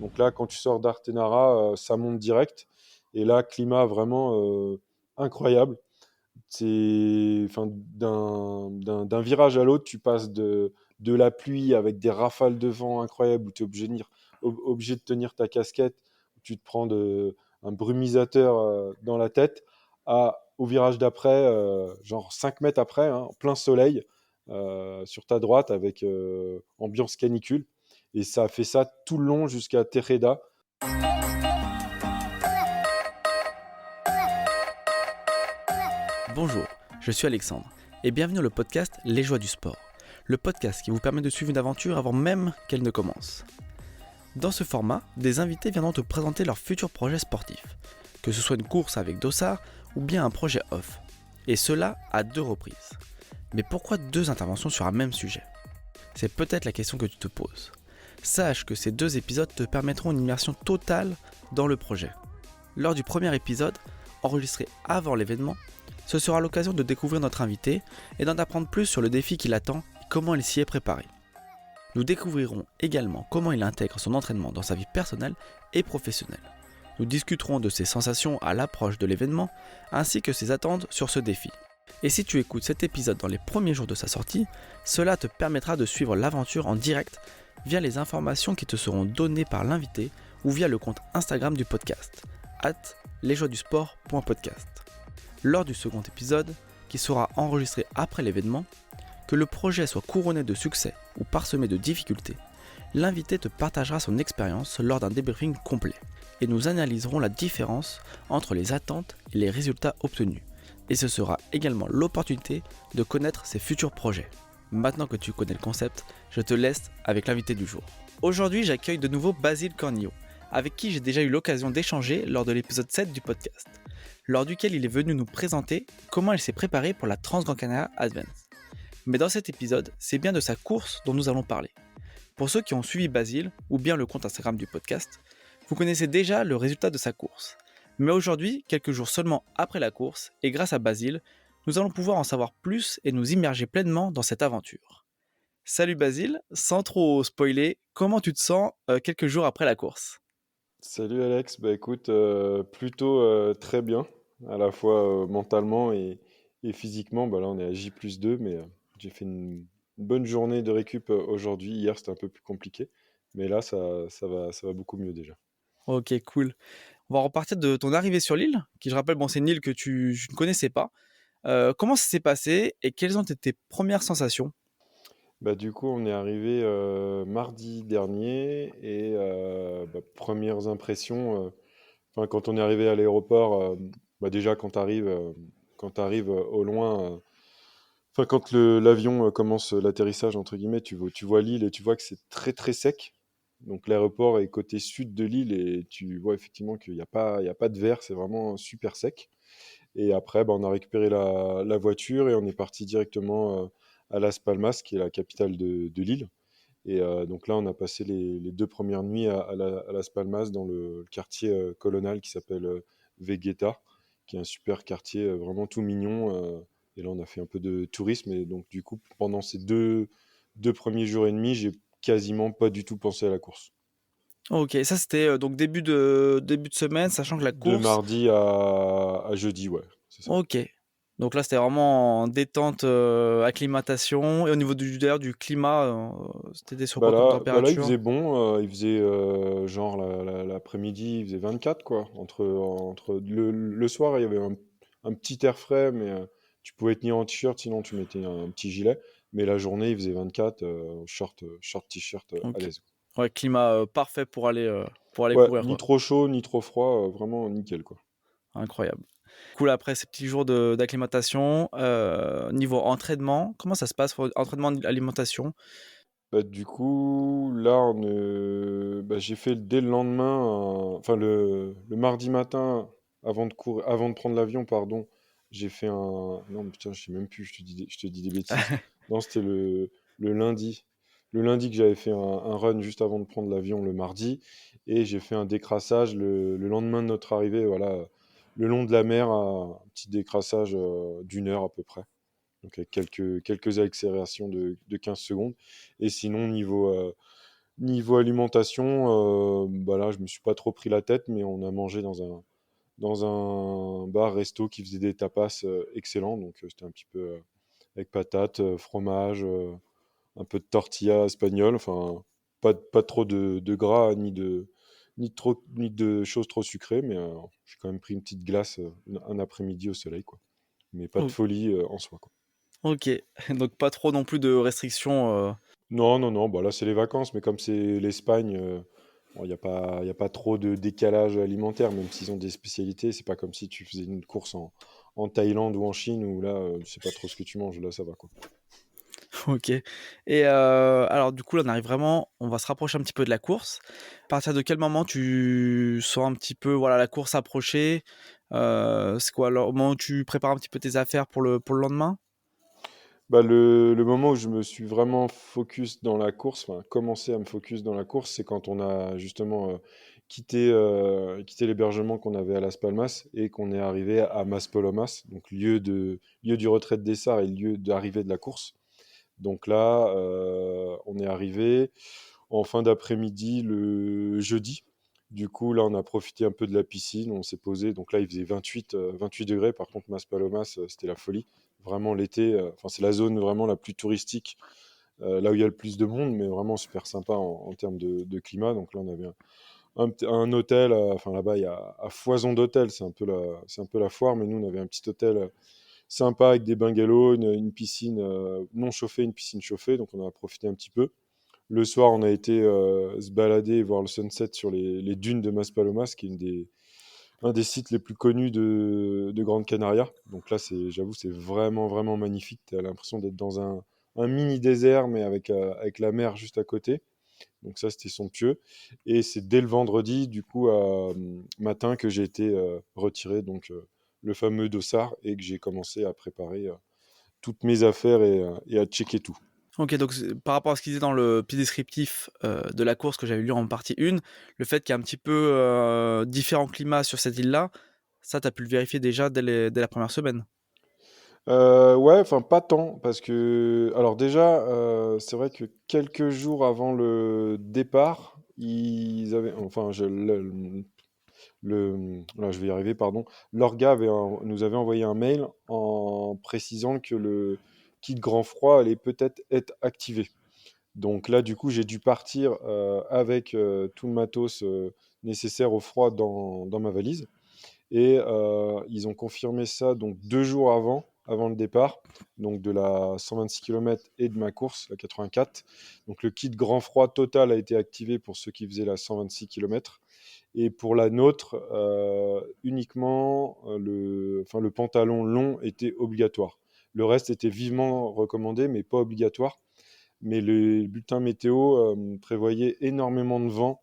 Donc là, quand tu sors d'Artenara, ça monte direct. Et là, climat vraiment incroyable. Enfin, d'un virage à l'autre, tu passes de la pluie avec des rafales de vent incroyables où tu es obligé de tenir ta casquette, où tu te prends un brumisateur dans la tête, au virage d'après, genre 5 mètres après, hein, en plein soleil, sur ta droite, avec ambiance canicule. Et ça a fait ça tout le long jusqu'à Terreda. Bonjour, je suis Alexandre et bienvenue dans le podcast Les Joies du Sport, le podcast qui vous permet de suivre une aventure avant même qu'elle ne commence. Dans ce format, des invités viendront te présenter leurs futurs projets sportifs, que ce soit une course avec dossard ou bien un projet off, et cela à 2 reprises. Mais pourquoi 2 interventions sur un même sujet ? C'est peut-être la question que tu te poses. Sache que ces 2 épisodes te permettront une immersion totale dans le projet. Lors du premier épisode, enregistré avant l'événement, ce sera l'occasion de découvrir notre invité et d'en apprendre plus sur le défi qui l'attend et comment il s'y est préparé. Nous découvrirons également comment il intègre son entraînement dans sa vie personnelle et professionnelle. Nous discuterons de ses sensations à l'approche de l'événement ainsi que ses attentes sur ce défi. Et si tu écoutes cet épisode dans les premiers jours de sa sortie, cela te permettra de suivre l'aventure en direct via les informations qui te seront données par l'invité ou via le compte Instagram du podcast, @lesjoiesdusport.podcast. Lors du second épisode, qui sera enregistré après l'événement, que le projet soit couronné de succès ou parsemé de difficultés, l'invité te partagera son expérience lors d'un débriefing complet et nous analyserons la différence entre les attentes et les résultats obtenus. Et ce sera également l'opportunité de connaître ses futurs projets. Maintenant que tu connais le concept, je te laisse avec l'invité du jour. Aujourd'hui, j'accueille de nouveau Basile Cornillo, avec qui j'ai déjà eu l'occasion d'échanger lors de l'épisode 7 du podcast, lors duquel il est venu nous présenter comment il s'est préparé pour la Transgran Canaria Advance. Mais dans cet épisode, c'est bien de sa course dont nous allons parler. Pour ceux qui ont suivi Basile, ou bien le compte Instagram du podcast, vous connaissez déjà le résultat de sa course. Mais aujourd'hui, quelques jours seulement après la course, et grâce à Basile, nous allons pouvoir en savoir plus et nous immerger pleinement dans cette aventure. Salut Basile, sans trop spoiler, comment tu te sens quelques jours après la course ? Salut Alex, bah écoute, plutôt très bien, à la fois mentalement et physiquement. Bah là on est à J+2, mais j'ai fait une bonne journée de récup aujourd'hui. Hier c'était un peu plus compliqué, mais là ça va beaucoup mieux déjà. Ok, cool. On va repartir de ton arrivée sur l'île, qui je rappelle, c'est une île que je ne connaissais pas. Comment ça s'est passé et quelles ont été tes premières sensations ? Bah du coup on est arrivé mardi dernier et premières impressions, enfin, quand on est arrivé à l'aéroport, bah déjà quand t'arrives au loin. Enfin, quand l'avion commence l'atterrissage, entre guillemets, tu vois l'île et tu vois que c'est très très sec. Donc l'aéroport est côté sud de l'île et tu vois effectivement qu'il y a pas de verre, c'est vraiment super sec. Et après, bah, on a récupéré la voiture et on est parti directement à Las Palmas, qui est la capitale de l'île. Et donc là, on a passé les 2 premières nuits à Las Palmas dans le quartier colonial qui s'appelle Vegeta, qui est un super quartier vraiment tout mignon. Et là, on a fait un peu de tourisme. Et donc, du coup, pendant ces deux premiers jours et demi, j'ai quasiment pas du tout pensé à la course. Ok, ça c'était donc début de semaine, sachant que la De course. mardi à jeudi, ouais, c'est ça. Ok. Donc là c'était vraiment en détente, acclimatation. Et au niveau d'ailleurs du climat, c'était sur Bah quoi comme là, il température ? faisait bon, il faisait genre l'après-midi, il faisait 24 quoi. Entre le soir, il y avait un petit air frais, mais tu pouvais tenir en t-shirt, sinon tu mettais un petit gilet. Mais la journée, il faisait 24, short t-shirt à Ok. l'aise. Ouais, climat parfait pour aller Ouais, courir ni quoi. trop chaud, ni trop froid, vraiment nickel quoi. Incroyable. Cool, après ces petits jours d'acclimatation, niveau entraînement, comment ça se passe pour entraînement, alimentation ? Bah, du coup, là, j'ai fait dès le lendemain, enfin le mardi matin, avant de prendre l'avion, pardon, j'ai fait un. Non, mais putain, je sais même plus, je te dis des bêtises. Non, c'était le lundi. Le lundi que j'avais fait un run juste avant de prendre l'avion le mardi, et j'ai fait un décrassage le lendemain de notre arrivée, voilà, le long de la mer, un petit décrassage d'1 heure à peu près. Donc avec quelques accélérations de 15 secondes. Et sinon, Niveau alimentation, bah là, je me suis pas trop pris la tête, mais on a mangé dans un bar-resto qui faisait des tapas excellents. Donc, c'était un petit peu avec patates, fromage, un peu de tortilla espagnole. Enfin, pas trop de gras ni de choses trop sucrées, mais j'ai quand même pris une petite glace un après-midi au soleil, quoi. Mais pas de O- folie en soi, quoi. Ok, donc pas trop non plus de restrictions. Non, non, non, bah là c'est les vacances, mais comme c'est l'Espagne, bon, y a pas trop de décalage alimentaire, même s'ils ont des spécialités. C'est pas comme si tu faisais une course en Thaïlande ou en Chine où là, tu sais pas trop ce que tu manges. Là, ça va, quoi. Ok. Et alors du coup, là, on arrive vraiment, on va se rapprocher un petit peu de la course. À partir de quel moment tu sens un petit peu, voilà, la course approcher? C'est quoi, alors, au moment où tu prépares un petit peu tes affaires pour le lendemain? Bah, le moment où je me suis vraiment focus dans la course, enfin, commencé à me focus dans la course, c'est quand on a justement quitté l'hébergement qu'on avait à Las Palmas et qu'on est arrivé à Maspalomas, donc lieu du retrait de dessart et lieu d'arrivée de la course. Donc là, on est arrivé en fin d'après-midi le jeudi. Du coup, là, on a profité un peu de la piscine, on s'est posé. Donc là, il faisait 28 degrés. Par contre, Maspalomas, c'était la folie. Vraiment l'été, enfin, c'est la zone vraiment la plus touristique, là où il y a le plus de monde, mais vraiment super sympa en termes de climat. Donc là, on avait un hôtel, enfin là-bas, il y a à foison d'hôtels, c'est un peu la foire, mais nous, on avait un petit hôtel sympa avec des bungalows, une piscine non chauffée, une piscine chauffée. Donc on en a profité un petit peu. Le soir, on a été se balader et voir le sunset sur les dunes de Maspalomas, qui est un des sites les plus connus de Grande Canaria. Donc là, j'avoue, c'est vraiment, vraiment magnifique. Tu as l'impression d'être dans un mini désert, mais avec la mer juste à côté. Donc ça, c'était somptueux. Et c'est dès le vendredi, du coup, matin, que j'ai été retiré, donc le fameux dossard, et que j'ai commencé à préparer toutes mes affaires et à checker tout. Ok, donc par rapport à ce qu'il disait dans le petit descriptif de la course que j'avais lu en partie 1, le fait qu'il y a un petit peu différents climats sur cette île-là, ça, tu as pu le vérifier déjà dès la première semaine. Ouais, enfin pas tant, parce que alors déjà, c'est vrai que quelques jours avant le départ, ils avaient, enfin, là, je vais y arriver, pardon. L'orga nous avait envoyé un mail en précisant que le kit grand froid allait peut-être être activé. Donc là, du coup, j'ai dû partir avec tout le matos nécessaire au froid dans ma valise. Et ils ont confirmé ça donc 2 jours avant le départ, donc de la 126 km et de ma course, la 84. Donc le kit grand froid total a été activé pour ceux qui faisaient la 126 km. Et pour la nôtre, uniquement enfin, le pantalon long était obligatoire. Le reste était vivement recommandé, mais pas obligatoire. Mais le bulletin météo prévoyait énormément de vent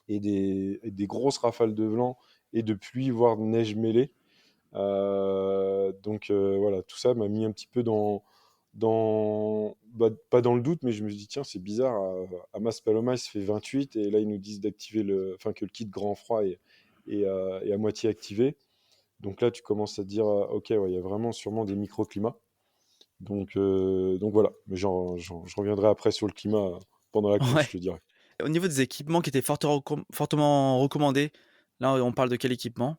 et des grosses rafales de vent et de pluie, voire de neige mêlée. Donc voilà, tout ça m'a mis un petit peu bah, pas dans le doute, mais je me suis dit, tiens, c'est bizarre, à Maspaloma, il se fait 28, et là, ils nous disent enfin, que le kit grand froid est à moitié activé. Donc là, tu commences à te dire, ok, ouais, il y a vraiment sûrement des microclimats. Donc voilà, mais je reviendrai après sur le climat pendant la course, Ouais. je te dirai. Au niveau des équipements qui étaient fortement recommandés, là, on parle de quel équipement?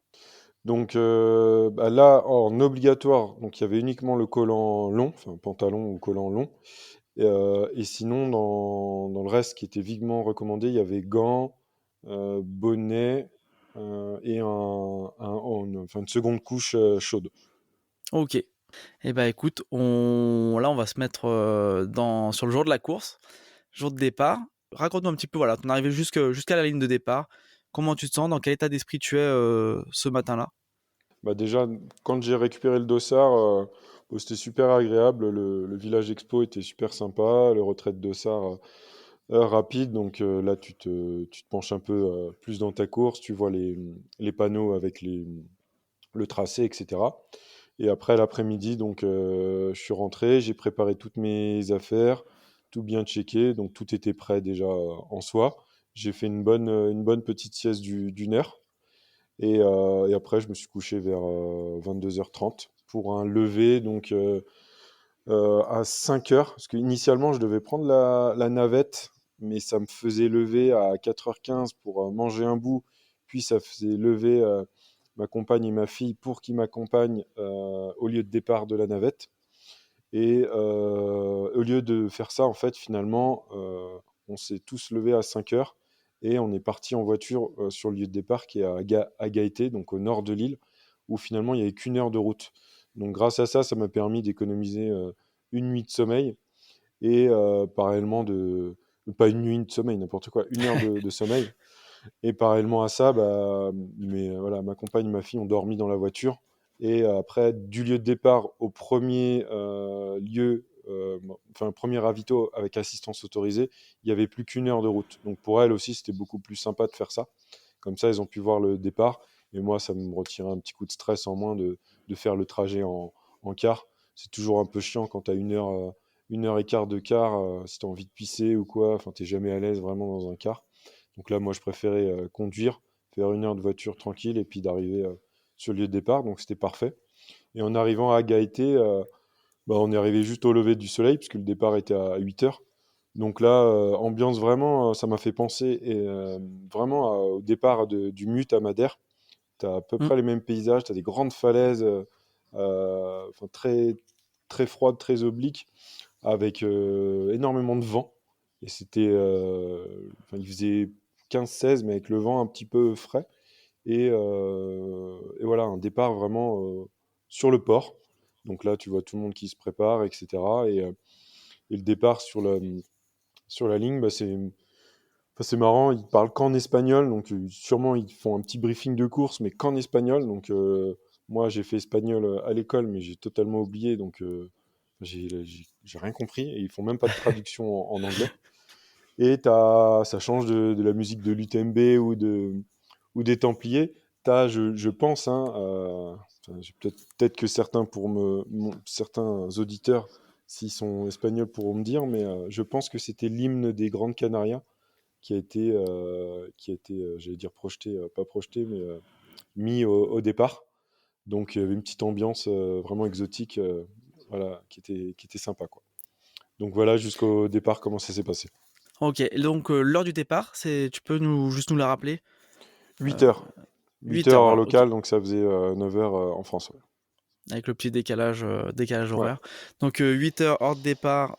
Donc bah là, en obligatoire, donc il y avait uniquement le collant long, enfin pantalon ou collant long. Et sinon, dans le reste qui était vivement recommandé, il y avait gants, bonnet et enfin, une seconde couche chaude. Ok. Eh ben écoute, là, on va se mettre sur le jour de la course, jour de départ. Raconte-nous un petit peu, voilà, ton arrivée jusqu'à la ligne de départ. Comment tu te sens? Dans quel état d'esprit tu es ce matin-là? Bah déjà, quand j'ai récupéré le dossard, bon, c'était super agréable. Le village expo était super sympa. Le retrait de dossard rapide. Donc là, tu te penches un peu plus dans ta course. Tu vois les panneaux avec le tracé, etc. Et après l'après-midi, donc je suis rentré, j'ai préparé toutes mes affaires, tout bien checké, donc tout était prêt déjà en soi. J'ai fait une bonne petite sieste d'une heure. Et après, je me suis couché vers 22h30 pour un lever donc à 5 heures. Parce qu'initialement, je devais prendre la navette mais ça me faisait lever à 4h15 pour manger un bout, puis ça faisait lever ma compagne et ma fille pour qu'ils m'accompagnent au lieu de départ de la navette. Et au lieu de faire ça, en fait, finalement, on s'est tous levés à 5 heures et on est parti en voiture sur le lieu de départ qui est à Gaëté, donc au nord de l'île, où finalement il n'y avait qu'une heure de route. Donc grâce à ça, ça m'a permis d'économiser une nuit de sommeil et parallèlement de... Pas une nuit de sommeil, n'importe quoi, une heure de sommeil. Et parallèlement à ça, bah, voilà, ma compagne et ma fille ont dormi dans la voiture. Et après, du lieu de départ au premier premier ravito avec assistance autorisée, il n'y avait plus qu'une heure de route. Donc pour elles aussi, c'était beaucoup plus sympa de faire ça. Comme ça, elles ont pu voir le départ. Et moi, ça me retirait un petit coup de stress en moins de faire le trajet en car. C'est toujours un peu chiant quand tu as une heure et quart de car, si tu as envie de pisser ou quoi. Enfin, tu n'es jamais à l'aise vraiment dans un car. Donc là, moi, je préférais conduire, faire une heure de voiture tranquille et puis d'arriver sur le lieu de départ. Donc c'était parfait. Et en arrivant à Gaëté, bah, on est arrivé juste au lever du soleil puisque le départ était à 8 heures. Donc là, ambiance vraiment, ça m'a fait penser vraiment au départ du Mute à Madère. Tu as à peu Mm. près les mêmes paysages, tu as des grandes falaises très, très froides, très obliques, avec énormément de vent. Et il faisait 15-16, mais avec le vent un petit peu frais. Et voilà, un départ vraiment sur le port. Donc là, tu vois tout le monde qui se prépare, etc. Et le départ sur la ligne, bah, c'est marrant, ils parlent qu'en espagnol, donc sûrement ils font un petit briefing de course, mais qu'en espagnol. Donc moi, j'ai fait espagnol à l'école, mais j'ai totalement oublié, donc j'ai rien compris. Et ils font même pas de traduction en anglais. Et ça change de la musique de l'UTMB ou des Templiers. Je pense, hein, peut-être que certains auditeurs, s'ils sont espagnols, pourront me dire, mais je pense que c'était l'hymne des Grandes Canaria qui a été, j'allais dire projeté, pas projeté, mais mis au départ. Donc il y avait une petite ambiance vraiment exotique, voilà, qui était sympa, quoi. Donc voilà, jusqu'au départ, comment ça s'est passé. Ok, et donc l'heure du départ, tu peux juste nous la rappeler? 8 Euh, heures. 8 8 heures heures, heure voilà, ok. locale, donc ça faisait 9 heures en France. Ouais. Avec le petit décalage Ouais. horaire. Donc 8 heures hors de départ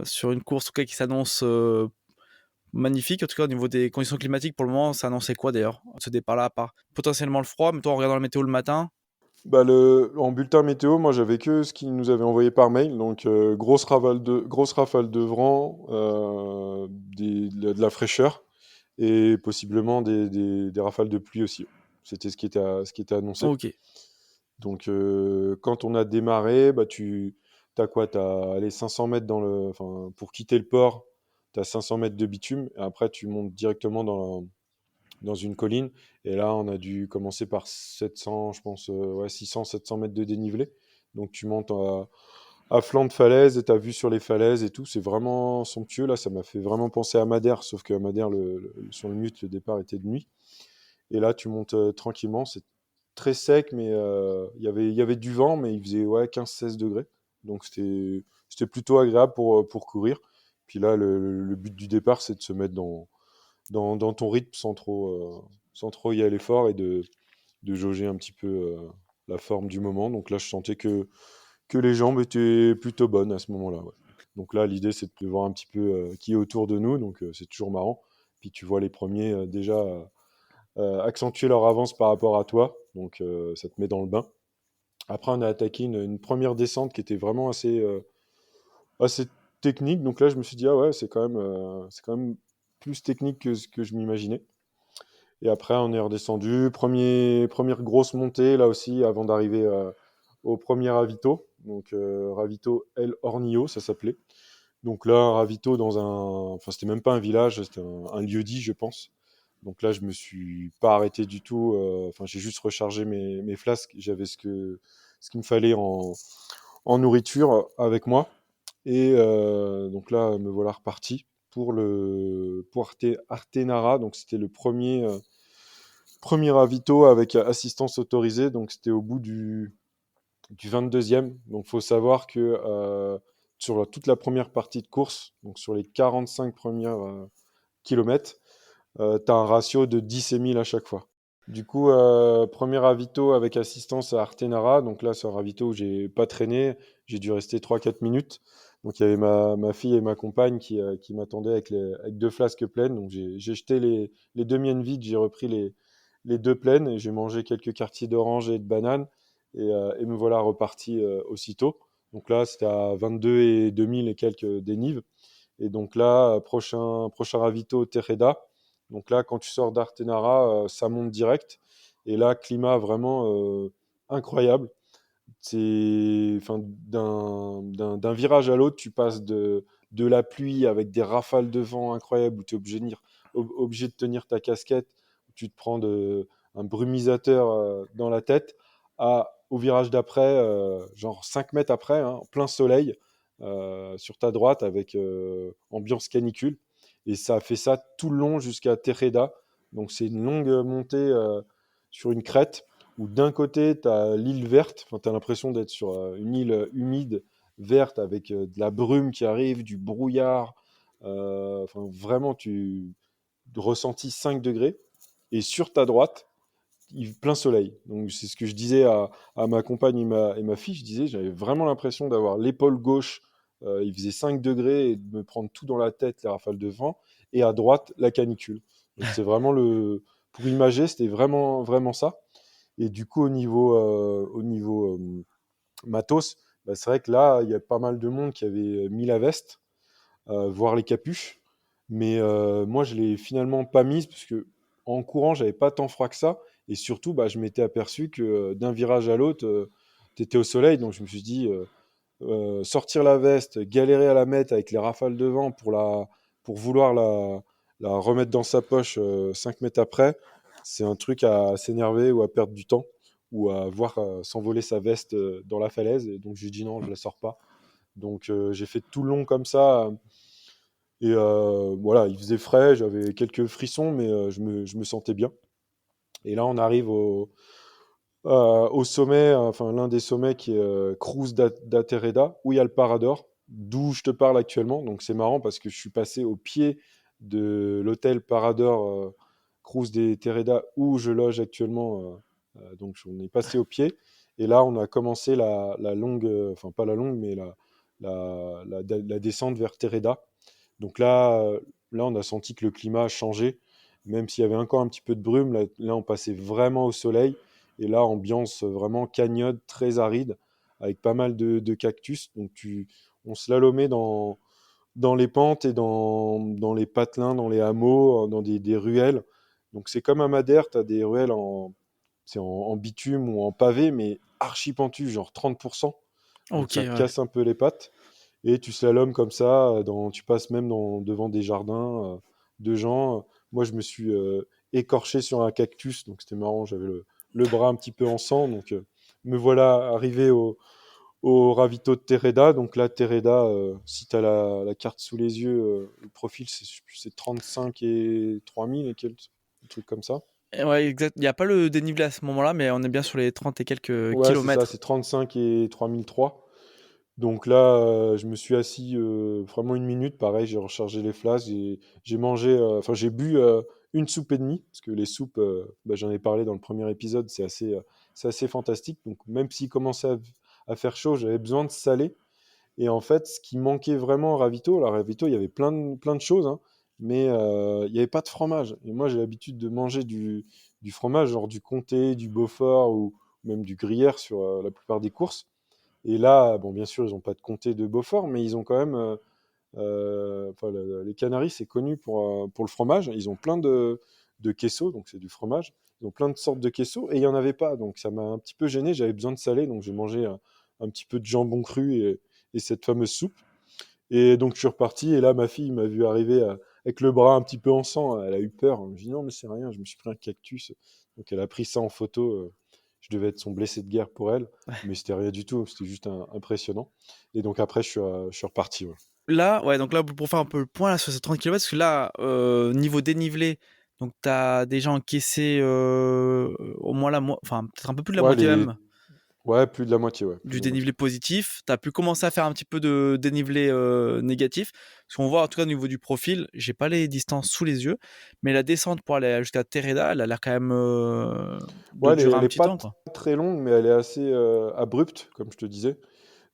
sur une course en tout cas, qui s'annonce magnifique. En tout cas, au niveau des conditions climatiques, pour le moment, ça annonçait quoi d'ailleurs, ce départ-là, à part potentiellement le froid, mais toi, en regardant la météo le matin? Bah, en bulletin météo, moi j'avais que ce qu'ils nous avaient envoyé par mail, donc grosse rafale de vent, de la fraîcheur et possiblement des rafales de pluie aussi. C'était ce qui était annoncé. Ok. Donc quand on a démarré, bah, t'as quoi? T'as allez, 500 mètres enfin, pour quitter le port, tu as 500 mètres de bitume et après tu montes directement dans une colline. Et là, on a dû commencer par 700, je pense, ouais, 600, 700 mètres de dénivelé. Donc tu montes à flanc de falaise et tu as vue sur les falaises et tout. C'est vraiment somptueux. Là, ça m'a fait vraiment penser à Madère, sauf qu'à Madère, sur le Mute, le départ était de nuit. Et là, tu montes tranquillement. C'est très sec, mais il y avait du vent, mais il faisait ouais, 15-16 degrés. Donc c'était plutôt agréable pour courir. Puis là, le but du départ, c'est de se mettre dans ton rythme sans trop y aller fort et de jauger un petit peu la forme du moment. Donc là, je sentais que les jambes étaient plutôt bonnes à ce moment-là. Ouais. Donc là, l'idée, c'est de voir un petit peu qui est autour de nous. Donc c'est toujours marrant. Puis tu vois les premiers déjà accentuer leur avance par rapport à toi. Donc ça te met dans le bain. Après, on a attaqué une première descente qui était vraiment assez technique. Donc là, je me suis dit, ah ouais, c'est quand même plus technique que ce que je m'imaginais. Et après, on est redescendu. Première grosse montée, là aussi, avant d'arriver au premier ravito. Donc, ravito El Hornillo, ça s'appelait. Donc là, un ravito dans un. Enfin, c'était même pas un village, c'était un lieu-dit, je pense. Donc là, je me suis pas arrêté du tout. Enfin, j'ai juste rechargé mes flasques. J'avais ce qu'il me fallait en nourriture avec moi. Et donc là, me voilà reparti pour Artenara. Donc c'était le premier ravito avec assistance autorisée. Donc c'était au bout du 22e. Donc il faut savoir que toute la première partie de course, donc sur les 45 premiers kilomètres, tu as un ratio de 10 et 1000 à chaque fois. Du coup, premier ravito avec assistance à Artenara. Donc là, c'est un ravito où j'ai pas traîné. J'ai dû rester 3-4 minutes. Donc il y avait ma fille et ma compagne qui m'attendaient avec deux flasques pleines. Donc j'ai jeté les deux miennes vides. J'ai repris les deux pleines et j'ai mangé quelques quartiers d'orange et de banane. Et me voilà reparti aussitôt. Donc là, c'était à 22 et 2000 et quelques dénives. Et donc là, prochain ravito, Tereda. Donc là, quand tu sors d'Artenara, ça monte direct. Et là, climat vraiment incroyable. Enfin, d'un virage à l'autre, tu passes de la pluie avec des rafales de vent incroyables où tu es obligé de tenir ta casquette, où tu te prends un brumisateur dans la tête, au virage d'après, genre 5 mètres après, hein, en plein soleil, sur ta droite avec ambiance canicule. Et ça a fait ça tout le long jusqu'à Tereda. Donc c'est une longue montée sur une crête où d'un côté, tu as l'île verte, enfin, tu as l'impression d'être sur une île humide, verte, avec de la brume qui arrive, du brouillard. Enfin, vraiment, tu ressentis 5 degrés. Et sur ta droite, plein soleil. Donc, c'est ce que je disais à ma compagne et ma fille. Je disais, j'avais vraiment l'impression d'avoir l'épaule gauche, il faisait 5 degrés, et de me prendre tout dans la tête, les rafales de vent. Et à droite, la canicule. Donc, c'est vraiment Pour imager, c'était vraiment, vraiment ça. Et du coup, au niveau matos, bah, c'est vrai que là, il y a pas mal de monde qui avait mis la veste, voire les capuches. Mais moi, je l'ai finalement pas mise parce que en courant, j'avais pas tant froid que ça. Et surtout, bah, je m'étais aperçu que d'un virage à l'autre, tu étais au soleil. Donc je me suis dit, sortir la veste, galérer à la mettre avec les rafales de vent pour vouloir la remettre dans sa poche 5 mètres après, c'est un truc à s'énerver ou à perdre du temps ou à voir s'envoler sa veste dans la falaise. Et donc j'ai dit non, je la sors pas. Donc j'ai fait tout le long comme ça. Et voilà, il faisait frais, j'avais quelques frissons, mais je me sentais bien. Et là, on arrive au sommet, enfin l'un des sommets qui est Cruz da Terreda, où il y a le Parador, d'où je te parle actuellement. Donc c'est marrant parce que je suis passé au pied de l'hôtel Parador Cruz de Terreda, où je loge actuellement. Donc on est passé au pied. Et là, on a commencé la longue, enfin pas la longue, mais la descente vers Terreda. Donc là, on a senti que le climat a changé, même s'il y avait encore un petit peu de brume. Là, on passait vraiment au soleil. Et là, ambiance vraiment cagnode, très aride, avec pas mal de cactus. Donc on slalomait dans les pentes et dans les patelins, dans les hameaux, dans des ruelles. Donc c'est comme à Madère, tu as des ruelles en bitume ou en pavé, mais archi pentu, genre 30%. Donc Ok, ça te ouais. casse un peu les pattes. Et tu slalomes comme ça, tu passes même devant des jardins de gens. Moi, je me suis écorché sur un cactus, donc c'était marrant, j'avais le bras un petit peu en sang. Donc me voilà arrivé au ravito de Tereda. Donc là, Tereda, si tu as la carte sous les yeux, le profil, c'est 35 et 3000 et quelques trucs comme ça. Et ouais, exact. Il n'y a pas le dénivelé à ce moment-là, mais on est bien sur les 30 et quelques Ouais, c'est ça, kilomètres. c'est 35 et 3003. Donc là, je me suis assis vraiment une minute. Pareil, j'ai rechargé les flasques. J'ai mangé, enfin, j'ai bu une soupe et demie, parce que les soupes, bah, j'en ai parlé dans le premier épisode, c'est assez fantastique. Donc même s'il commençait à faire chaud, j'avais besoin de salé. Et en fait, ce qui manquait vraiment au ravito, alors ravito, il y avait plein de choses, hein, mais il n'y avait pas de fromage. Et moi, j'ai l'habitude de manger du fromage, genre du comté, du Beaufort ou même du gruyère sur la plupart des courses. Et là, bon, bien sûr, ils n'ont pas de comté de Beaufort, mais ils ont quand même. Enfin, les Canaries, c'est connu pour le fromage. Ils ont plein de queso, donc c'est du fromage. Ils ont plein de sortes de queso, et il n'y en avait pas. Donc ça m'a un petit peu gêné. J'avais besoin de salé, donc j'ai mangé un petit peu de jambon cru et cette fameuse soupe. Et donc je suis reparti, et là, ma fille m'a vu arriver avec le bras un petit peu en sang. Elle a eu peur. Je me dit non, mais c'est rien, je me suis pris un cactus. Donc elle a pris ça en photo. Je devais être son blessé de guerre pour elle, mais c'était rien du tout, c'était juste impressionnant. Et donc après, je suis reparti. Ouais. Là, ouais, donc là, pour faire un peu le point là, sur ces 30 kilomètres, parce que là, niveau dénivelé, donc tu as déjà encaissé au moins enfin peut-être un peu plus de la Ouais, moitié même. Ouais, plus de la moitié, ouais, plus du de la moitié. dénivelé positif. Tu as pu commencer à faire un petit peu de dénivelé négatif. Parce qu'on voit en tout cas au niveau du profil, j'ai pas les distances sous les yeux, mais la descente pour aller jusqu'à Tereda, elle a l'air quand même de Ouais, durer elle un est petit pas temps, quoi. très longue, mais elle est assez abrupte, comme je te disais.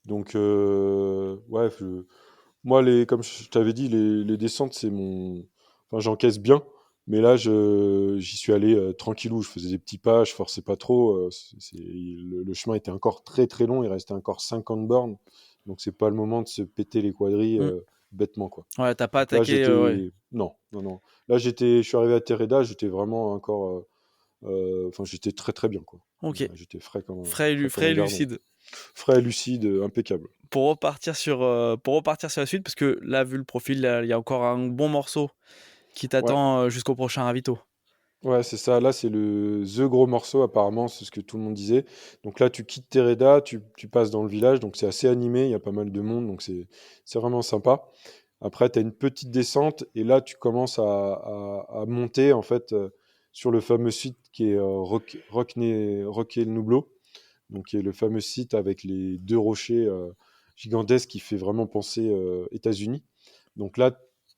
Donc, ouais, moi, comme je t'avais dit, les descentes, c'est mon. Enfin, j'encaisse bien, mais là, j'y suis allé tranquillou. Je faisais des petits pas, je forçais pas trop. Le chemin était encore très très long, il restait encore 50 bornes, donc c'est pas le moment de se péter les quadrilles Mm. bêtement, quoi. Ouais, t'as pas Donc là, attaqué. Ouais. j'étais. Non, non, non. Là, je suis arrivé à Tereda, j'étais vraiment encore. Enfin, j'étais très très bien, quoi. Ok. J'étais frais comme Frais un et gardon. lucide. Frais, lucide, impeccable. Pour repartir sur la suite, parce que là, vu le profil, il y a encore un bon morceau qui Ouais, t'attend jusqu'au prochain ravito. ouais, c'est ça. Là, c'est the gros morceau, apparemment, c'est ce que tout le monde disait. Donc là, tu quittes Tereda, tu passes dans le village, donc c'est assez animé, il y a pas mal de monde, donc c'est vraiment sympa. Après, tu as une petite descente, et là, tu commences à monter, en fait, sur le fameux site qui est Roque el Nublo, donc qui est le fameux site avec les deux rochers gigantesques qui fait vraiment penser États-Unis. Donc là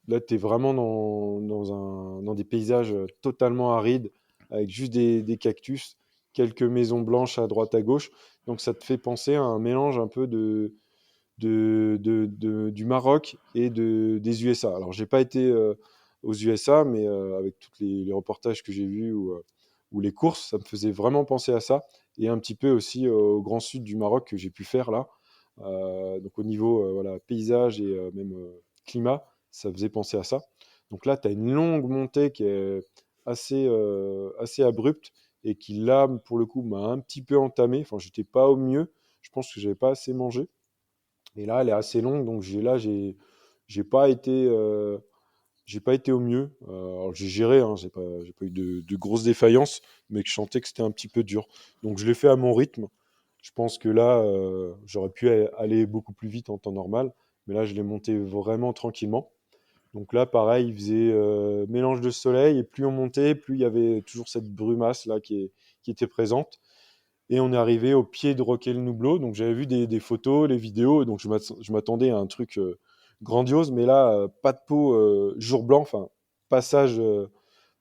tu es vraiment dans des paysages totalement arides, avec juste des cactus, quelques maisons blanches à droite à gauche. Donc ça te fait penser à un mélange un peu du Maroc et des USA. Alors j'ai pas été aux USA, mais avec tous les reportages que j'ai vus ou les courses, ça me faisait vraiment penser à ça. Et un petit peu aussi au grand sud du Maroc que j'ai pu faire là. Donc au niveau voilà, paysage et même climat, ça faisait penser à ça. Donc là, tu as une longue montée qui est assez abrupte et qui là, pour le coup, m'a un petit peu entamé. Enfin, j'étais pas au mieux. Je pense que j'avais pas assez mangé. Et là, elle est assez longue, donc j'ai pas été, j'ai pas été au mieux. Alors j'ai géré, hein, j'ai pas eu de grosses défaillances, mais que je sentais que c'était un petit peu dur. Donc je l'ai fait à mon rythme. Je pense que là, j'aurais pu aller beaucoup plus vite en temps normal, mais là, je l'ai monté vraiment tranquillement. Donc là, pareil, il faisait mélange de soleil, et plus on montait, plus il y avait toujours cette brumasse là qui était présente. Et on est arrivé au pied de Roquel Nublo. Donc j'avais vu des photos, les vidéos, donc je m'attendais à un truc grandiose, mais là, pas de peau, jour blanc, enfin, passage,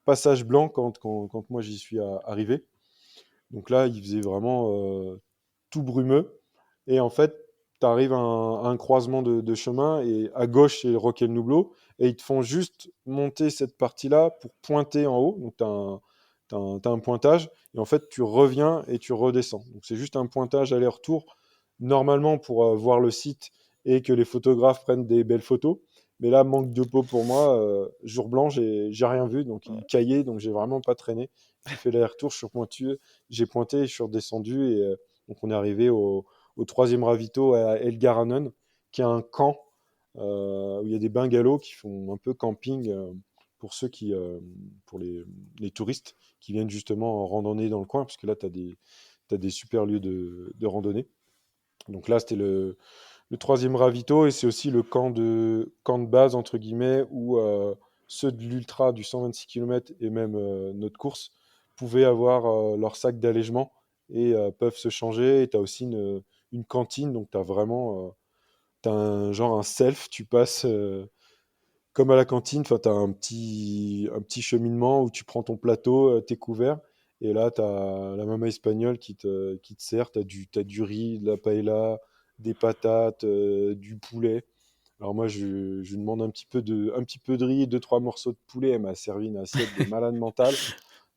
passage blanc quand moi j'y suis arrivé. Donc là, il faisait vraiment tout brumeux. Et en fait, tu arrives à un croisement de chemin, et à gauche, c'est Roquel Nublo, et ils te font juste monter cette partie-là pour pointer en haut. Donc tu as t'as un pointage, et en fait, tu reviens et tu redescends. Donc c'est juste un pointage aller-retour, normalement pour voir le site et que les photographes prennent des belles photos. Mais là, manque de peau pour moi. Jour blanc, j'ai rien vu, donc il caillait, donc j'ai vraiment pas traîné. J'ai fait l'aller-retour, je suis pointu, j'ai pointé, je suis redescendu, et donc on est arrivé au troisième ravito à El Garanon, qui est un camp où il y a des bungalows qui font un peu camping pour ceux pour les touristes qui viennent justement en randonnée dans le coin, parce que là, tu as des super lieux de randonnée. Donc là, c'était le troisième ravito, et c'est aussi le camp de base, entre guillemets, où ceux de l'ultra du 126 km et même notre course pouvaient avoir leur sac d'allègement et peuvent se changer. Et tu as aussi une cantine, donc tu as vraiment t'as genre un self, tu passes comme à la cantine, enfin, tu as un petit cheminement où tu prends ton plateau, tes couverts, et là, tu as la maman espagnole qui te sert, t'as du riz, de la paella, des patates, du poulet. Alors moi, je demande un petit peu de riz et deux, trois morceaux de poulet. Elle m'a servi une assiette de malade mental.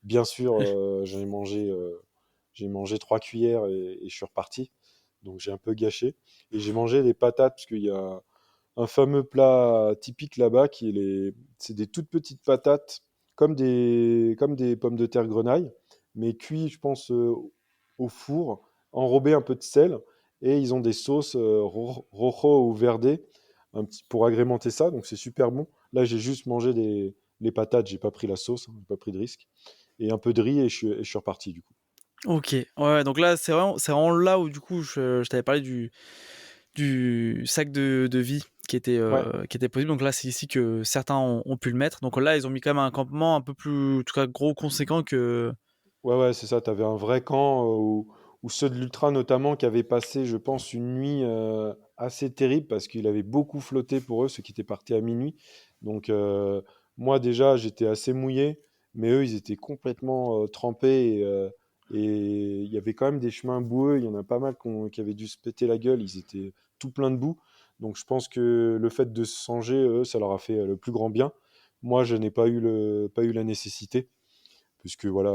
Bien sûr, j'ai mangé 3 cuillères, et je suis reparti. Donc j'ai un peu gâché. Et j'ai mangé des patates, parce qu'il y a un fameux plat typique là-bas c'est des toutes petites patates comme des pommes de terre grenaille, mais cuits, je pense, au four, enrobés un peu de sel, et ils ont des sauces rojo ou verde pour agrémenter ça, donc c'est super bon. Là, j'ai juste mangé les patates, j'ai pas pris la sauce, hein, j'ai pas pris de risque, et un peu de riz, et je suis reparti du coup. Ok, ouais, donc là, c'est vraiment là où du coup, je t'avais parlé du sac de vie Ouais, qui était possible. Donc là, c'est ici que certains ont pu le mettre. Donc là, ils ont mis quand même un campement un peu plus, en tout cas, gros, conséquent que. ouais, ouais, c'est ça. Tu avais un vrai camp ou ceux de l'Ultra notamment, qui avaient passé, je pense, une nuit assez terrible parce qu'il avait beaucoup flotté pour eux, ceux qui étaient partis à minuit. Donc, moi, déjà, j'étais assez mouillé, mais eux, ils étaient complètement trempés et il y avait quand même des chemins boueux. Il y en a pas mal qui avaient dû se péter la gueule. Ils étaient tout pleins de boue. Donc, je pense que le fait de se changer, eux, ça leur a fait le plus grand bien. Moi, je n'ai pas eu la nécessité puisque voilà,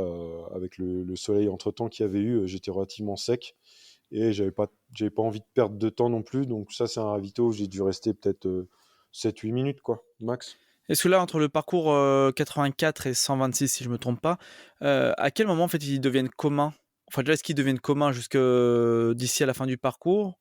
avec le soleil entre-temps qu'il y avait eu, j'étais relativement sec et j'avais pas envie de perdre de temps non plus. Donc ça, c'est un ravito où j'ai dû rester peut-être 7-8 minutes, quoi, max. Est-ce que là, entre le parcours 84 et 126, si je me trompe pas, à quel moment en fait ils deviennent communs? Enfin, déjà, est-ce qu'ils deviennent communs jusque d'ici à la fin du parcours?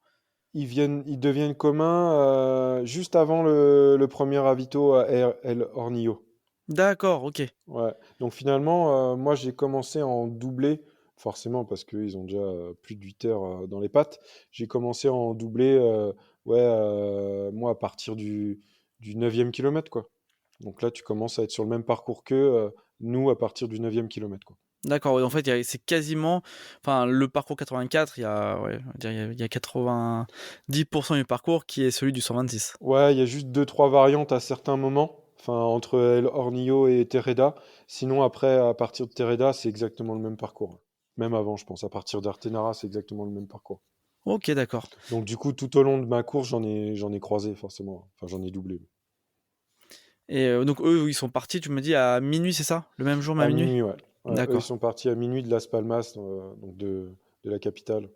Ils deviennent communs juste avant le premier ravito à El Hornillo. D'accord, ok. Ouais. Donc finalement, moi j'ai commencé en doublé, forcément parce qu'ils ont déjà plus de 8 heures dans les pattes. J'ai commencé en doublé, ouais, moi à partir du 9e kilomètre, quoi. Donc là, tu commences à être sur le même parcours que nous à partir du 9e kilomètre, quoi. D'accord, ouais, en fait, c'est quasiment. Enfin, le parcours 84, il y a, ouais, on va dire, il y a 90% du parcours qui est celui du 126. Ouais, il y a juste deux, trois variantes à certains moments, enfin entre El Hornillo et Terreda. Sinon, après, à partir de Terreda, c'est exactement le même parcours. Même avant, je pense. À partir d'Artenara, c'est exactement le même parcours. Ok, d'accord. Donc du coup, tout au long de ma course, j'en ai croisé forcément. Enfin, j'en ai doublé. Et donc, eux, ils sont partis, tu me dis, à minuit, c'est ça? Le même jour, mais à À minuit? minuit, ouais. Ouais, eux, ils D'accord. sont partis à minuit de Las Palmas, donc de la capitale.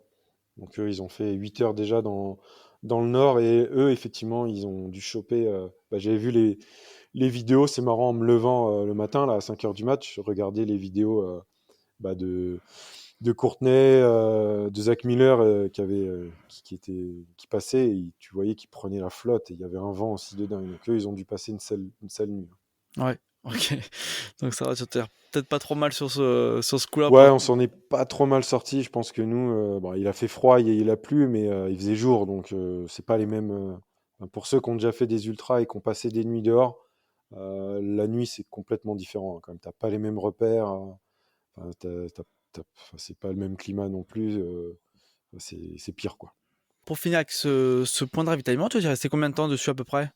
Donc eux, ils ont fait 8 heures déjà dans le nord. Et eux, effectivement, ils ont dû choper. Bah, j'avais vu les vidéos, c'est marrant, en me levant le matin, là, à 5 heures du match, je regardais les vidéos bah, de Courtenay, de Zach Miller qui passait, et tu voyais qu'ils prenaient la flotte et il y avait un vent aussi de dingue. Donc eux, ils ont dû passer une sale nuit. Ouais, ok. Donc ça va, tu t'es peut-être pas trop mal sur ce coup-là Ouais, pour. on s'en est pas trop mal sorti. Je pense que nous, bon, il a fait froid, il a plu, mais il faisait jour, donc c'est pas les mêmes. Enfin, pour ceux qui ont déjà fait des ultras et qui ont passé des nuits dehors, la nuit c'est complètement différent, hein, quand même. T'as pas les mêmes repères, enfin, enfin, c'est pas le même climat non plus. C'est pire, quoi. Pour finir avec ce point de ravitaillement, tu es resté combien de temps dessus à peu près?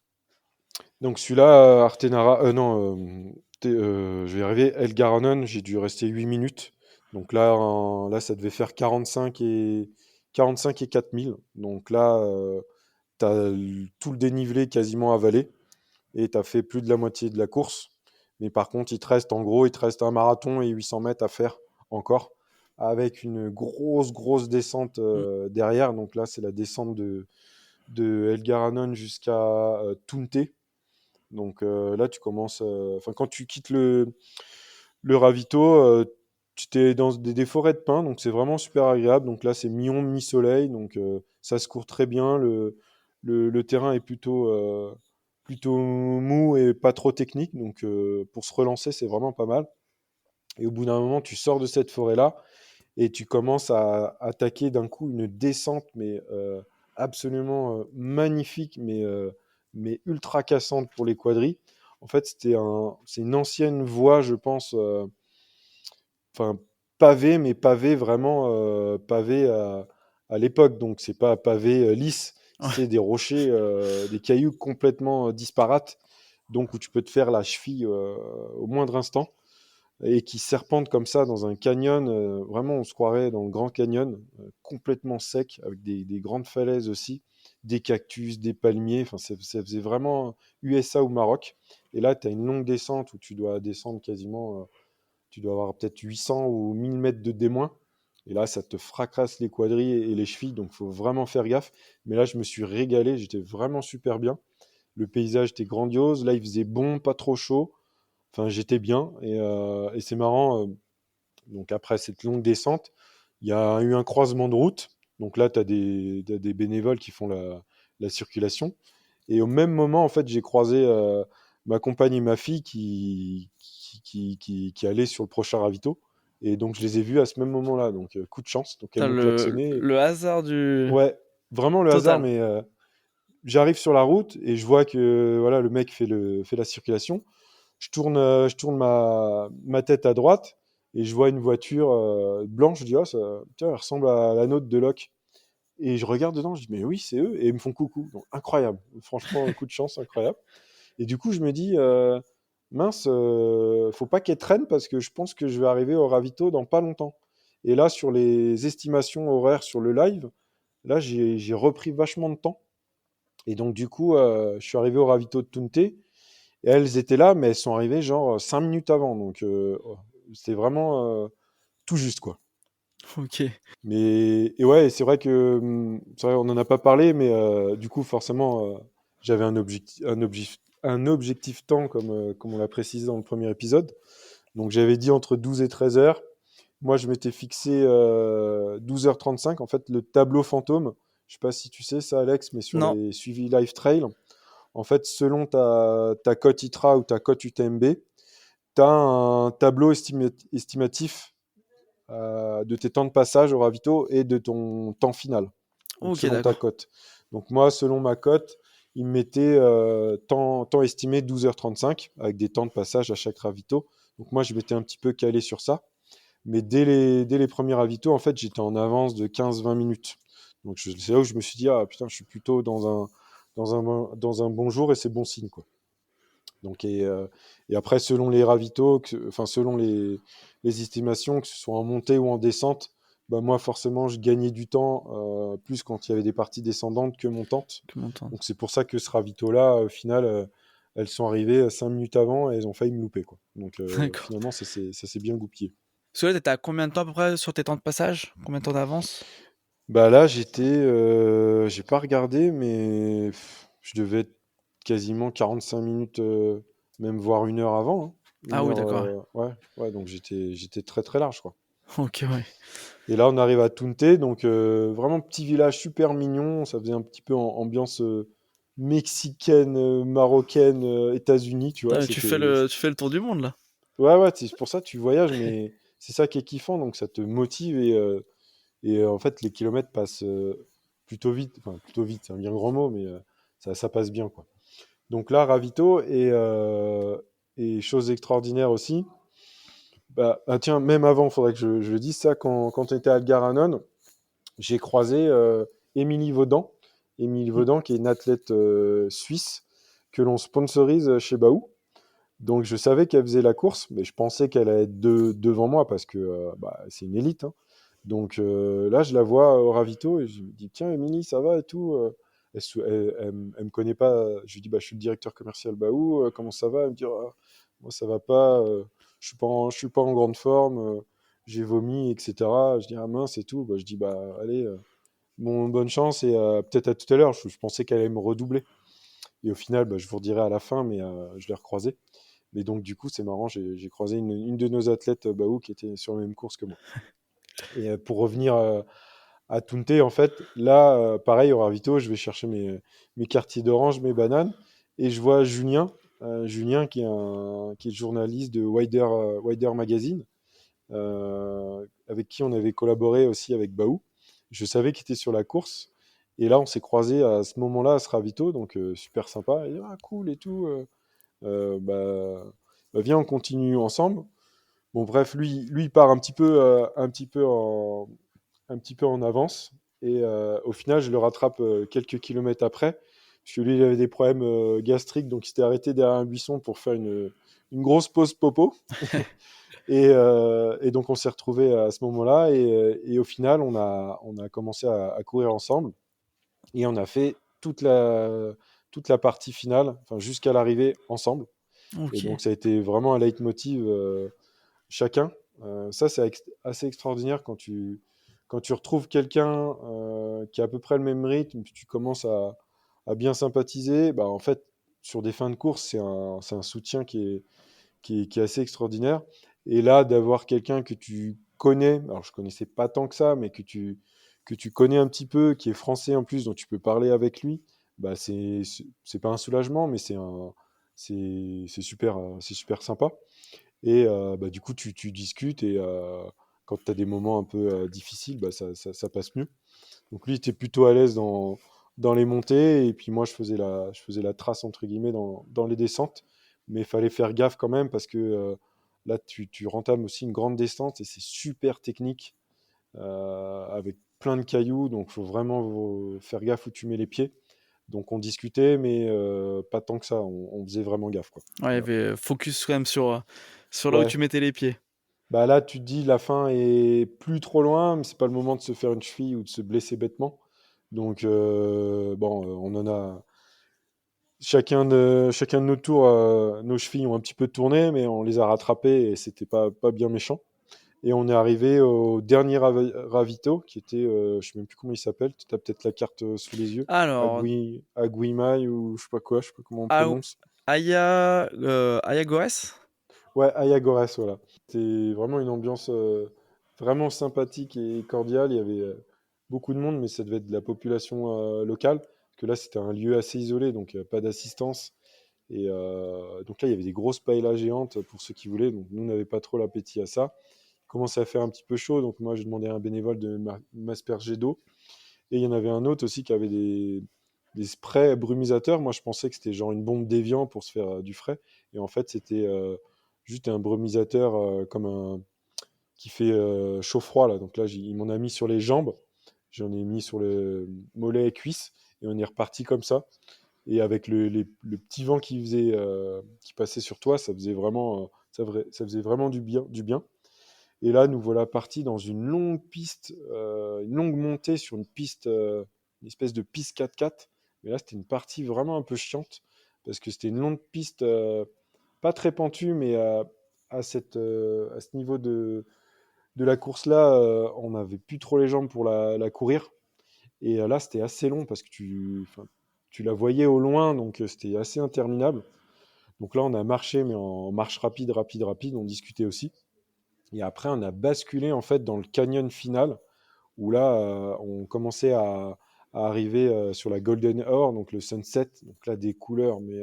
Donc celui-là, Artenara, non, je vais y arriver. El Garanon, j'ai dû rester 8 minutes. Donc là, là, ça devait faire 45 et 4000. Donc là, tu as tout le dénivelé quasiment avalé et tu as fait plus de la moitié de la course. Mais par contre, il te reste un marathon et 800 mètres à faire encore avec une grosse descente Mm. derrière. Donc là, c'est la descente de El Garanon jusqu'à Tunte. Donc là, tu commences. Enfin, quand tu quittes le ravito, tu t'es dans des forêts de pins, donc c'est vraiment super agréable. Donc là, c'est mi-ombre, mi-soleil, donc ça se court très bien. Le terrain est plutôt mou et pas trop technique, donc pour se relancer, c'est vraiment pas mal. Et au bout d'un moment, tu sors de cette forêt-là et tu commences à attaquer d'un coup une descente, mais absolument magnifique, mais ultra cassante pour les quadris. En fait, c'est une ancienne voie, je pense, enfin pavée, mais pavée vraiment pavée à l'époque. Donc c'est pas pavé lisse, Ouais. c'est des rochers, des cailloux complètement disparates, donc où tu peux te faire la cheville au moindre instant et qui serpente comme ça dans un canyon. Vraiment, on se croirait dans le Grand Canyon, complètement sec, avec des grandes falaises aussi, des cactus, des palmiers. Enfin, ça faisait vraiment USA ou Maroc. Et là, tu as une longue descente où tu dois descendre quasiment, tu dois avoir peut-être 800 ou 1000 mètres de démoin. Et là, ça te fracasse les quadris et les chevilles, donc il faut vraiment faire gaffe. Mais là, je me suis régalé, j'étais vraiment super bien. Le paysage était grandiose. Là, il faisait bon, pas trop chaud. Enfin, j'étais bien et c'est marrant. Donc après cette longue descente, il y a eu un croisement de route. Donc là, t'as des bénévoles qui font la circulation. Et au même moment, en fait, j'ai croisé ma compagne et ma fille qui allaient sur le prochain ravito. Et donc, je les ai vus à ce même moment-là. Donc, coup de chance. Donc, elles T'as m'ont klaxonné. le hasard du Ouais, vraiment le hasard, total. mais j'arrive sur la route et je vois que voilà, le mec fait la circulation. Je tourne ma tête à droite et je vois une voiture blanche, je dis, ah, ça, tiens, elle ressemble à la nôtre de Locke. Et je regarde dedans, je dis, mais oui, c'est eux, et ils me font coucou. Donc, incroyable. Franchement, un coup de chance, incroyable. Et du coup, je me dis, mince, faut pas qu'elle traîne parce que je pense que je vais arriver au ravito dans pas longtemps. Et là, sur les estimations horaires sur le live, là, j'ai repris vachement de temps. Et donc, du coup, je suis arrivé au ravito de Tunte. Et elles étaient là, mais elles sont arrivées genre 5 minutes avant. Donc, c'était vraiment tout juste, quoi. Ok. Mais et ouais, c'est vrai que c'est vrai, on n'en a pas parlé, mais du coup, forcément, j'avais un objectif temps, comme on l'a précisé dans le premier épisode. Donc, j'avais dit entre 12 et 13 heures. Moi, je m'étais fixé 12h35. En fait, le tableau fantôme, je sais pas si tu sais ça, Alex, mais sur Non. les suivis Live Trail, en fait, selon ta cote ITRA ou ta cote UTMB, tu as un tableau estimatif de tes temps de passage au ravito et de ton temps final, donc Ok, selon ta d'accord. cote. Donc moi, selon ma cote, il me mettait temps estimé 12h35 avec des temps de passage à chaque ravito. Donc moi, je m'étais un petit peu calé sur ça. Mais dès les premiers ravitaux, en fait, j'étais en avance de 15-20 minutes. Donc c'est là où je me suis dit, ah putain, je suis plutôt dans un bon jour et c'est bon signe, quoi. Donc, et après, selon les ravitaux, enfin, selon les estimations, que ce soit en montée ou en descente, bah, moi, forcément, je gagnais du temps, plus quand il y avait des parties descendantes que montantes. Que m'entendre. Donc, c'est pour ça que ce ravito-là, au final, elles sont arrivées 5 minutes avant et elles ont failli me louper, quoi. Donc, D'accord. finalement, ça s'est bien goupillé. Parce que là, t'étais à combien de temps à peu près sur tes temps de passage? Combien de temps d'avance? Bah là, j'ai pas regardé, mais je devais être quasiment 45 minutes, même voire 1 heure avant, hein. Ah Une oui, heure, d'accord. ouais, ouais, donc j'étais très très large, quoi. Ok, ouais. Et là, on arrive à Tunte, donc vraiment petit village super mignon. Ça faisait un petit peu ambiance mexicaine, marocaine, États-Unis, tu vois. Ouais, tu fais le tour du monde là. Ouais, ouais, c'est pour ça que tu voyages, mais c'est ça qui est kiffant, donc ça te motive et en fait, les kilomètres passent plutôt vite, c'est un bien grand mot, mais ça passe bien, quoi. Donc là, ravito, et chose extraordinaire aussi, bah, ah tiens, même avant, il faudrait que je le dise ça, quand on était à Algaranon, j'ai croisé Émilie Vaudan. Émilie Vaudan, qui est une athlète suisse que l'on sponsorise chez Baou. Donc je savais qu'elle faisait la course, mais je pensais qu'elle allait être devant moi parce que bah, c'est une élite, hein. Donc là, je la vois au ravito et je me dis, tiens, Émilie, ça va et tout. Elle me connaît pas. Je lui dis, bah, je suis le directeur commercial Baou, comment ça va? Elle me dit, ah, moi, ça va pas, je suis pas en grande forme, j'ai vomi, etc. Je dis, ah mince et tout. Bah, je dis, bah, allez, bonne chance et peut-être à tout à l'heure. Je pensais qu'elle allait me redoubler. Et au final, bah, je vous redirai à la fin, mais je l'ai recroisée. Mais donc, du coup, c'est marrant, j'ai croisé une de nos athlètes Baou qui était sur la même course que moi. Et pour revenir à Tunte, en fait, là, pareil, au ravito, je vais chercher mes quartiers d'orange, mes bananes, et je vois Julien qui est journaliste de Wider Magazine, avec qui on avait collaboré aussi avec Baou. Je savais qu'il était sur la course, et là, on s'est croisés à ce moment-là, à ce ravito, donc super sympa. Il dit, ah, cool et tout. Bah, viens, on continue ensemble. Bon, bref, lui il part un petit peu en avance. Et au final, je le rattrape quelques kilomètres après. Parce que lui, il avait des problèmes gastriques, donc il s'était arrêté derrière un buisson pour faire une grosse pause popo. Et donc, on s'est retrouvés à ce moment-là. Et au final, on a commencé à courir ensemble. Et on a fait toute la partie finale, enfin, jusqu'à l'arrivée ensemble. Et Ok. donc, ça a été vraiment un leitmotiv chacun. Ça, c'est assez extraordinaire quand tu retrouves quelqu'un qui a à peu près le même rythme, puis tu commences à bien sympathiser. Bah, en fait, sur des fins de course, c'est un soutien qui est assez extraordinaire. Et là, d'avoir quelqu'un que tu connais, alors je connaissais pas tant que ça, mais que tu connais un petit peu, qui est français en plus, dont tu peux parler avec lui, bah c'est pas un soulagement, mais c'est super sympa. Et bah, du coup, tu discutes et quand tu as des moments un peu difficiles, bah, ça passe mieux. Donc lui, il était plutôt à l'aise dans les montées et puis moi, je faisais la trace, entre guillemets, dans les descentes. Mais il fallait faire gaffe quand même parce que Là, tu rentames aussi une grande descente et c'est super technique avec plein de cailloux. Donc, il faut vraiment faire gaffe où tu mets les pieds. Donc, on discutait, mais pas tant que ça. On faisait vraiment gaffe, quoi. Ouais, il y Voilà. avait focus quand même sur là où Ouais. tu mettais les pieds. Bah là, tu te dis, la fin est plus trop loin, mais c'est pas le moment de se faire une cheville ou de se blesser bêtement. Donc, bon, on en a. Chacun de nos tours, nos chevilles ont un petit peu tourné, mais on les a rattrapées et c'était pas bien méchant. Et on est arrivé au dernier ravito, qui était, je sais même plus comment il s'appelle, tu as peut-être la carte sous les yeux, Alors, Aguimai ou je sais pas quoi, je sais pas comment on Ao- prononce. Ayagores? Ouais, Ayagores, voilà. C'était vraiment une ambiance vraiment sympathique et cordiale. Il y avait beaucoup de monde, mais ça devait être de la population locale, parce que là c'était un lieu assez isolé, donc pas d'assistance. Et donc là, il y avait des grosses paellas géantes pour ceux qui voulaient. Donc nous, on n'avait pas trop l'appétit à ça. Il commençait à faire un petit peu chaud, donc moi, j'ai demandé à un bénévole de m'asperger d'eau. Et il y en avait un autre aussi qui avait des sprays brumisateurs. Moi, je pensais que c'était genre une bombe d'évian pour se faire du frais. Et en fait, c'était juste un brumisateur comme un qui fait chaud-froid là. Donc là, il m'en a mis sur les jambes, j'en ai mis sur le mollet et cuisses, et on est reparti comme ça. Et avec le petit vent qui passait sur toi, ça faisait vraiment, ça faisait vraiment du bien. Et là, nous voilà partis dans une longue piste, une longue montée sur une piste, une espèce de piste 4x4. Mais là, c'était une partie vraiment un peu chiante parce que c'était une longue piste, pas très pentue, mais à ce niveau de la course-là, on n'avait plus trop les jambes pour la courir. Et là, c'était assez long parce que enfin, tu la voyais au loin, donc c'était assez interminable. Donc là, on a marché, mais en marche rapide, rapide, rapide. On discutait aussi. Et après, on a basculé en fait dans le canyon final, où là, on commençait à arriver sur la Golden Hour, donc le sunset. Donc là, des couleurs, mais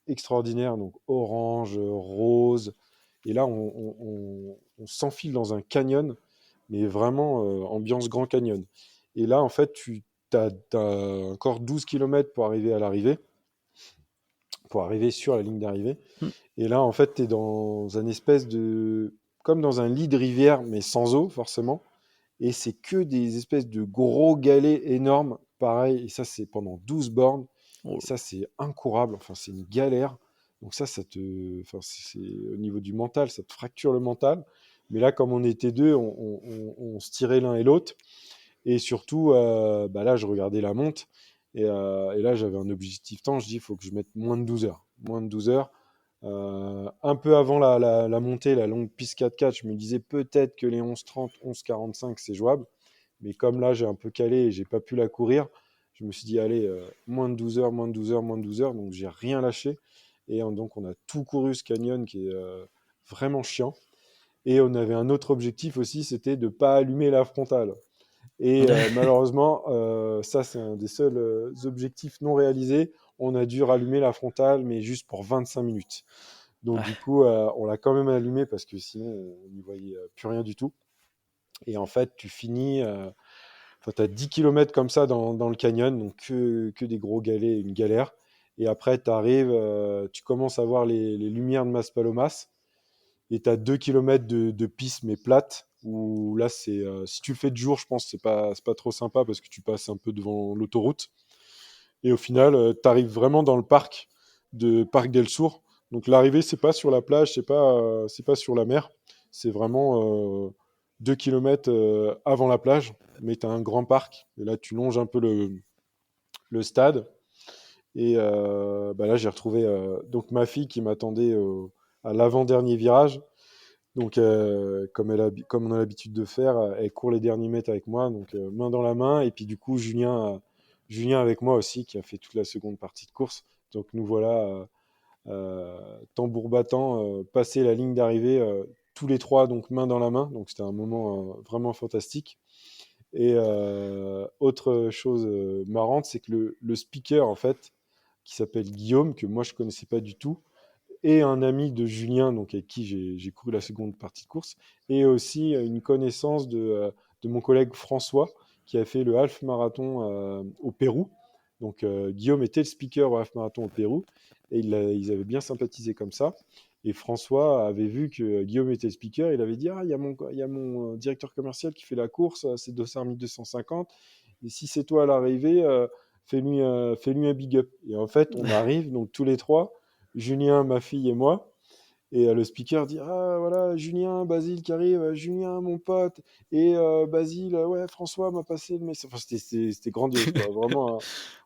extraordinaires, donc orange, rose. Et là, on s'enfile dans un canyon, mais vraiment ambiance Grand Canyon. Et là, en fait, tu as encore 12 kilomètres pour arriver à l'arrivée, pour arriver sur la ligne d'arrivée. Hmm. Et là, en fait, tu es dans un espèce de... comme dans un lit de rivière, mais sans eau, forcément. Et c'est que des espèces de gros galets énormes, pareil. Et ça, c'est pendant 12 bornes. Et Oh, ça, c'est incourable. Enfin, c'est une galère. Donc ça te... Enfin, au niveau du mental, ça te fracture le mental. Mais là, comme on était deux, on se tirait l'un et l'autre. Et surtout, bah là, je regardais la montre. Et là, j'avais un objectif temps. Je dis, il faut que je mette moins de 12 heures. Moins de 12 heures. Un peu avant la montée, la longue piste 4x4, je me disais peut-être que les 11h30, 11h45, c'est jouable. Mais comme là, j'ai un peu calé et j'ai pas pu la courir, je me suis dit, allez, moins de 12 heures, moins de 12 heures, moins de 12 heures. Donc, j'ai rien lâché. Et donc, on a tout couru ce canyon qui est vraiment chiant. Et on avait un autre objectif aussi, c'était de ne pas allumer la frontale. Et malheureusement, ça, c'est un des seuls objectifs non réalisés. On a dû rallumer la frontale, mais juste pour 25 minutes. Donc, du coup, on l'a quand même allumé parce que sinon, on n'y voyait plus rien du tout. Et en fait, tu finis, tu as 10 km comme ça dans le canyon, donc que des gros galets, une galère. Et après, tu arrives, tu commences à voir les lumières de Maspalomas. Et tu as 2 km de piste, mais plate. Où là, si tu le fais de jour, je pense que c'est pas trop sympa parce que tu passes un peu devant l'autoroute. Et au final, tu arrives vraiment dans le parc de Parc del Sur. Donc l'arrivée, c'est pas sur la plage, c'est pas sur la mer. C'est vraiment 2 km avant la plage. Mais tu as un grand parc. Et là, tu longes un peu le stade. Et bah là, j'ai retrouvé donc ma fille qui m'attendait à l'avant-dernier virage. Donc, comme on a l'habitude de faire, elle court les derniers mètres avec moi, donc main dans la main. Et puis du coup, Julien avec moi aussi, qui a fait toute la seconde partie de course. Donc nous voilà, tambour battant, passer la ligne d'arrivée, tous les trois, donc main dans la main. Donc c'était un moment vraiment fantastique. Et autre chose marrante, c'est que le speaker, en fait, qui s'appelle Guillaume, que moi je connaissais pas du tout, et un ami de Julien, donc avec qui j'ai couru la seconde partie de course, et aussi une connaissance de mon collègue François, qui a fait le half marathon au Pérou. Donc Guillaume était le speaker au half marathon au Pérou, et ils avaient bien sympathisé comme ça. Et François avait vu que Guillaume était speaker. Il avait dit, ah, il y a mon directeur commercial qui fait la course, c'est Dossard 1250. Et si c'est toi à l'arrivée, fais-lui un big up. Et en fait, on arrive, donc tous les trois, Julien, ma fille et moi. Et le speaker dit, ah voilà, Julien, Basile qui arrive, Julien, mon pote, et Basile, ouais, François m'a passé le message. Enfin, c'était grandiose, quoi. Vraiment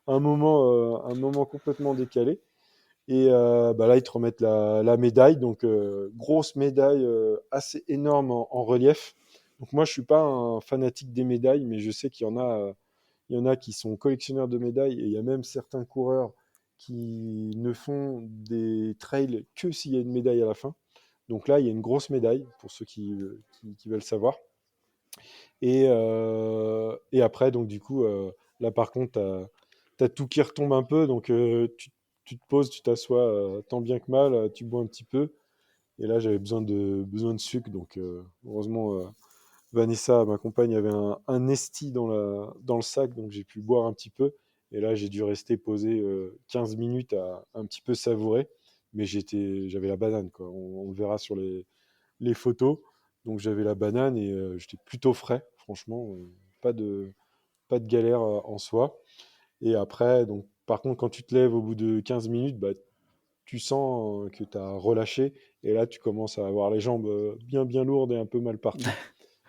un moment complètement décalé. Et bah là, ils te remettent la médaille, donc grosse médaille assez énorme en relief. Donc moi, je suis pas un fanatique des médailles, mais je sais qu'il y en a qui sont collectionneurs de médailles, et il y a même certains coureurs qui ne font des trails que s'il y a une médaille à la fin. Donc là, il y a une grosse médaille pour ceux qui veulent savoir. Et après, donc du coup, là par contre, t'as tout qui retombe un peu, donc tu te poses, tu t'assois tant bien que mal, tu bois un petit peu. Et là, j'avais besoin de sucre, donc heureusement, Vanessa, ma compagne, avait un Nesti dans le sac, donc j'ai pu boire un petit peu. Et là, j'ai dû rester posé 15 minutes à un petit peu savourer. Mais j'avais la banane, quoi. On le verra sur les photos. Donc j'avais la banane et j'étais plutôt frais, franchement. Pas de galère en soi. Et après, donc, par contre, quand tu te lèves au bout de 15 minutes, bah, tu sens que tu as relâché. Et là, tu commences à avoir les jambes bien, bien lourdes et un peu mal partout.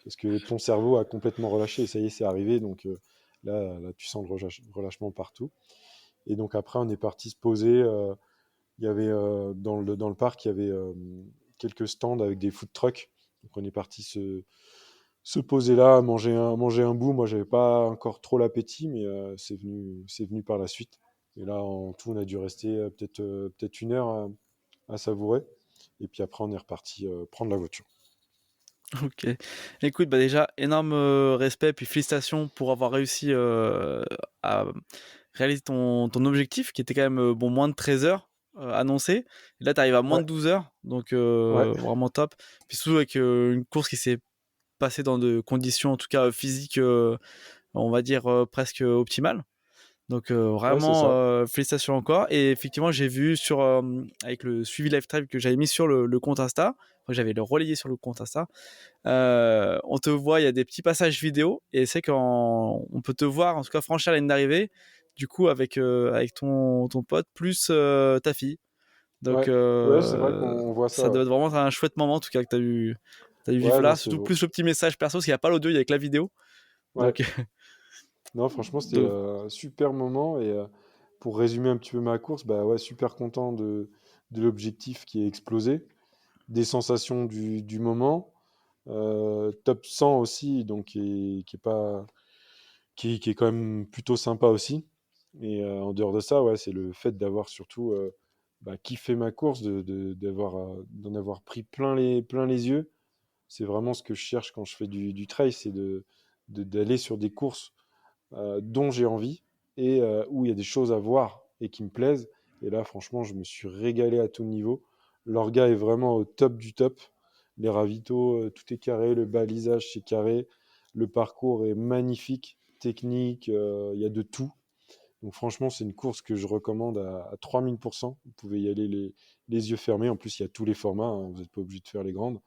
Parce que ton cerveau a complètement relâché. Et ça y est, c'est arrivé. Donc là, tu sens le relâchement partout. Et donc après, on est parti se poser. Il y avait dans le parc, il y avait quelques stands avec des food trucks. Donc on est parti se poser là, manger un bout. Moi, j'avais pas encore trop l'appétit, mais c'est venu par la suite. Et là, en tout, on a dû rester peut-être une heure à savourer. Et puis après, on est reparti prendre la voiture. Ok. Écoute, bah déjà, énorme respect, puis félicitations pour avoir réussi à réaliser ton objectif, qui était quand même bon, moins de 13 heures annoncé. Et là, tu arrives à moins Ouais, de 12 heures, donc ouais, vraiment top. Puis surtout avec une course qui s'est passée dans de conditions, en tout cas physiques, on va dire presque optimales. Donc ouais, c'est vraiment ça. félicitations encore. Et effectivement, j'ai vu avec le suivi lifetime que j'avais mis sur le compte Insta, enfin, que j'avais le relayé sur le compte Insta. On te voit, il y a des petits passages vidéo et c'est quand on peut te voir en tout cas franchir la ligne d'arrivée. Du coup, avec ton pote plus ta fille. Donc Ouais, ouais, c'est vrai qu'on voit ça. ça Ouais, doit être vraiment un chouette moment en tout cas que t'as eu vivre ouais, non, là. c'est Surtout plus le petit message perso, parce qu'il n'y a pas l'audio, il y a que la vidéo. ouais. Donc, Non, franchement, c'était donc un super moment. Et pour résumer un petit peu ma course, bah ouais, super content de l'objectif qui est explosé, des sensations du moment. Top 100 aussi, donc qui est quand même plutôt sympa aussi. Et en dehors de ça, ouais, c'est le fait d'avoir surtout bah, kiffé ma course, d'en avoir pris plein les yeux. C'est vraiment ce que je cherche quand je fais du trail, c'est d'aller sur des courses dont j'ai envie et où il y a des choses à voir et qui me plaisent. Et là, franchement, je me suis régalé à tout niveau. L'orga est vraiment au top du top. Les ravitaux, tout est carré, le balisage, c'est carré. Le parcours est magnifique, technique, il y a de tout. Donc franchement, c'est une course que je recommande à 3000%. Vous pouvez y aller les yeux fermés. En plus, il y a tous les formats, hein. Vous n'êtes pas obligé de faire les grandes.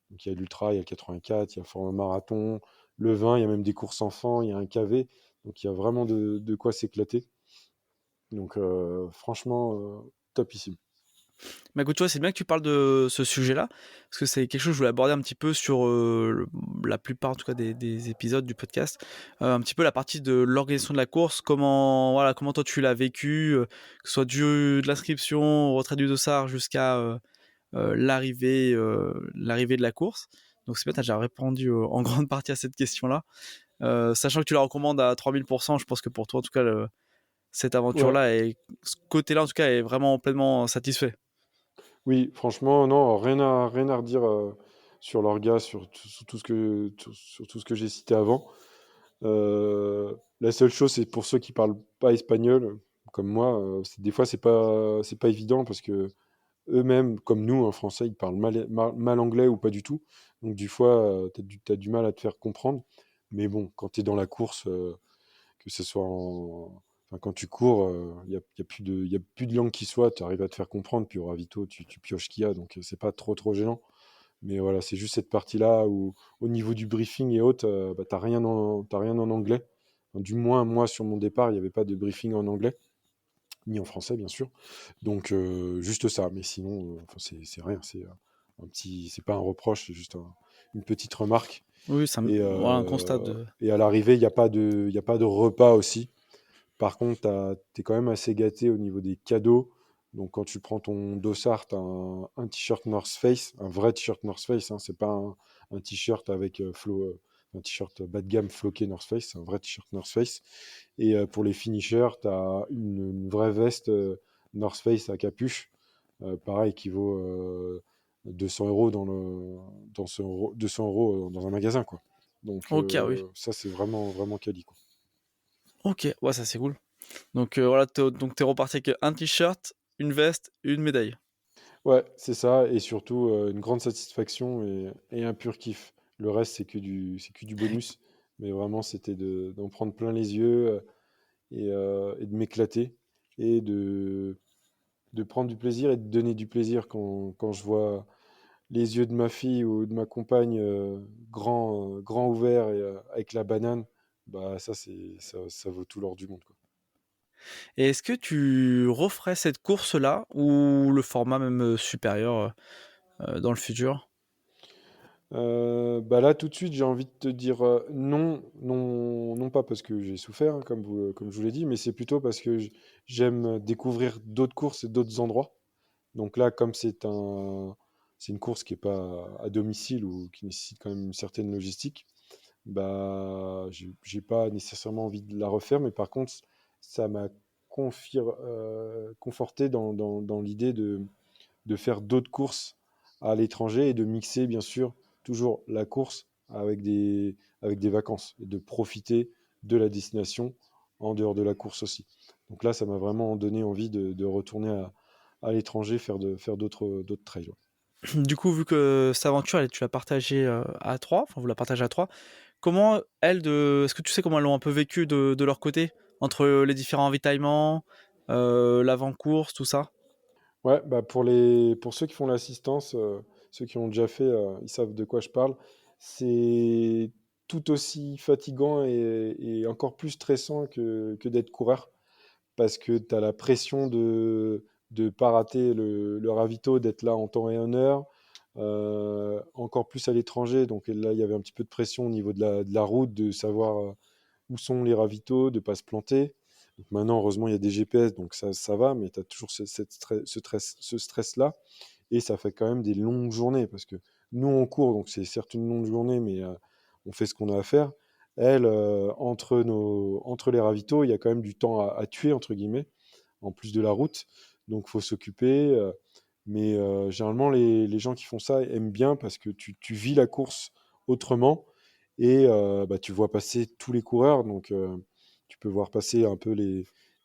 Donc il y a l'ultra, il y a le 84, il y a le format marathon, le 20, il y a même des courses enfants, il y a un KV. Donc il y a vraiment de quoi s'éclater. Donc franchement, topissime. bah écoute, tu vois, c'est bien que tu parles de ce sujet-là, parce que c'est quelque chose que je voulais aborder un petit peu sur la plupart, en tout cas, des épisodes du podcast. Un petit peu la partie de l'organisation de la course, comment toi tu l'as vécu, que ce soit de l'inscription au retrait du dossard jusqu'à l'arrivée de la course. Donc c'est bien, tu as déjà répondu en grande partie à cette question-là. Sachant que tu la recommandes à 3000%, je pense que pour toi, en tout cas, cette Ouais, aventure-là, et ce côté-là, en tout cas, est vraiment pleinement satisfait. oui, franchement, non, rien à redire sur l'orga, sur tout ce que j'ai cité avant. La seule chose, c'est pour ceux qui parlent pas espagnol, comme moi, des fois, c'est pas évident parce que eux-mêmes, comme nous, en français, ils parlent mal anglais ou pas du tout. Donc, du fois, t'as du mal à te faire comprendre. Mais bon, quand tu es dans la course, que ce soit enfin, quand tu cours, il y a plus de langue qui soit, tu arrives à te faire comprendre, puis au ravito, tu pioches ce qu'il y a, donc c'est pas trop gênant. Mais voilà, c'est juste cette partie-là où, au niveau du briefing et autres, bah, t'as rien en anglais. Enfin, du moins, moi, sur mon départ, il n'y avait pas de briefing en anglais, ni en français, bien sûr. Donc, juste ça. Mais sinon, enfin, c'est rien. C'est pas un reproche, c'est juste une petite remarque. Oui, voilà, un constat Et à l'arrivée, il y a pas de repas aussi. Par contre, tu es quand même assez gâté au niveau des cadeaux. Donc, quand tu prends ton dossard, tu as un t-shirt North Face, un vrai t-shirt North Face. Hein, c'est pas un t-shirt avec un t-shirt bas de gamme floqué North Face, c'est un vrai t-shirt North Face. Et pour les finishers, tu as une vraie veste North Face à capuche, pareil, qui vaut 200 euros 200 euros dans un magasin, quoi. Donc, Ok, ah oui. ça, c'est vraiment quali, quoi. Ok, ouais, ça c'est cool. Donc voilà, donc t'es reparti avec un t-shirt, une veste, une médaille. Ouais, c'est ça, et surtout une grande satisfaction et un pur kiff. Le reste, c'est que du bonus, mais vraiment, c'était d'en prendre plein les yeux et de m'éclater et de prendre du plaisir et de donner du plaisir quand je vois les yeux de ma fille ou de ma compagne grands ouverts et avec la banane. Bah ça vaut tout l'or du monde, quoi. Et est-ce que tu referais cette course-là ou le format même supérieur dans le futur? Bah là, tout de suite, j'ai envie de te dire non pas parce que j'ai souffert, hein, comme je vous l'ai dit, mais c'est plutôt parce que j'aime découvrir d'autres courses et d'autres endroits. Donc là, comme c'est une course qui est pas à domicile ou qui nécessite quand même une certaine logistique, bah, j'ai pas nécessairement envie de la refaire, mais par contre, ça m'a conforté dans l'idée de faire d'autres courses à l'étranger et de mixer, bien sûr, toujours la course avec des vacances et de profiter de la destination en dehors de la course aussi. Donc là, ça m'a vraiment donné envie de retourner à l'étranger, faire d'autres trails. Ouais. Du coup, vu que cette aventure, tu l'as partagée à trois, enfin vous la partagez à trois, comment est-ce que tu sais comment elles l'ont un peu vécu de leur côté, entre les différents ravitaillements, l'avant-course, tout ça? Ouais, bah pour ceux qui font l'assistance, ceux qui ont déjà fait, ils savent de quoi je parle. C'est tout aussi fatigant et encore plus stressant que d'être coureur parce que tu as la pression de pas rater le ravito, d'être là en temps et en heure. Encore plus à l'étranger, donc là il y avait un petit peu de pression au niveau de la route, de savoir où sont les ravitaux, de ne pas se planter. Donc maintenant, heureusement, il y a des GPS, donc ça va, mais tu as toujours ce stress-là. Et ça fait quand même des longues journées, parce que nous, on court, donc c'est certes une longue journée, mais on fait ce qu'on a à faire. Elle, entre les ravitaux, il y a quand même du temps à tuer, entre guillemets, en plus de la route. Donc, il faut s'occuper. Mais généralement, les gens qui font ça aiment bien parce que tu vis la course autrement et bah, tu vois passer tous les coureurs. Donc, tu peux voir passer un peu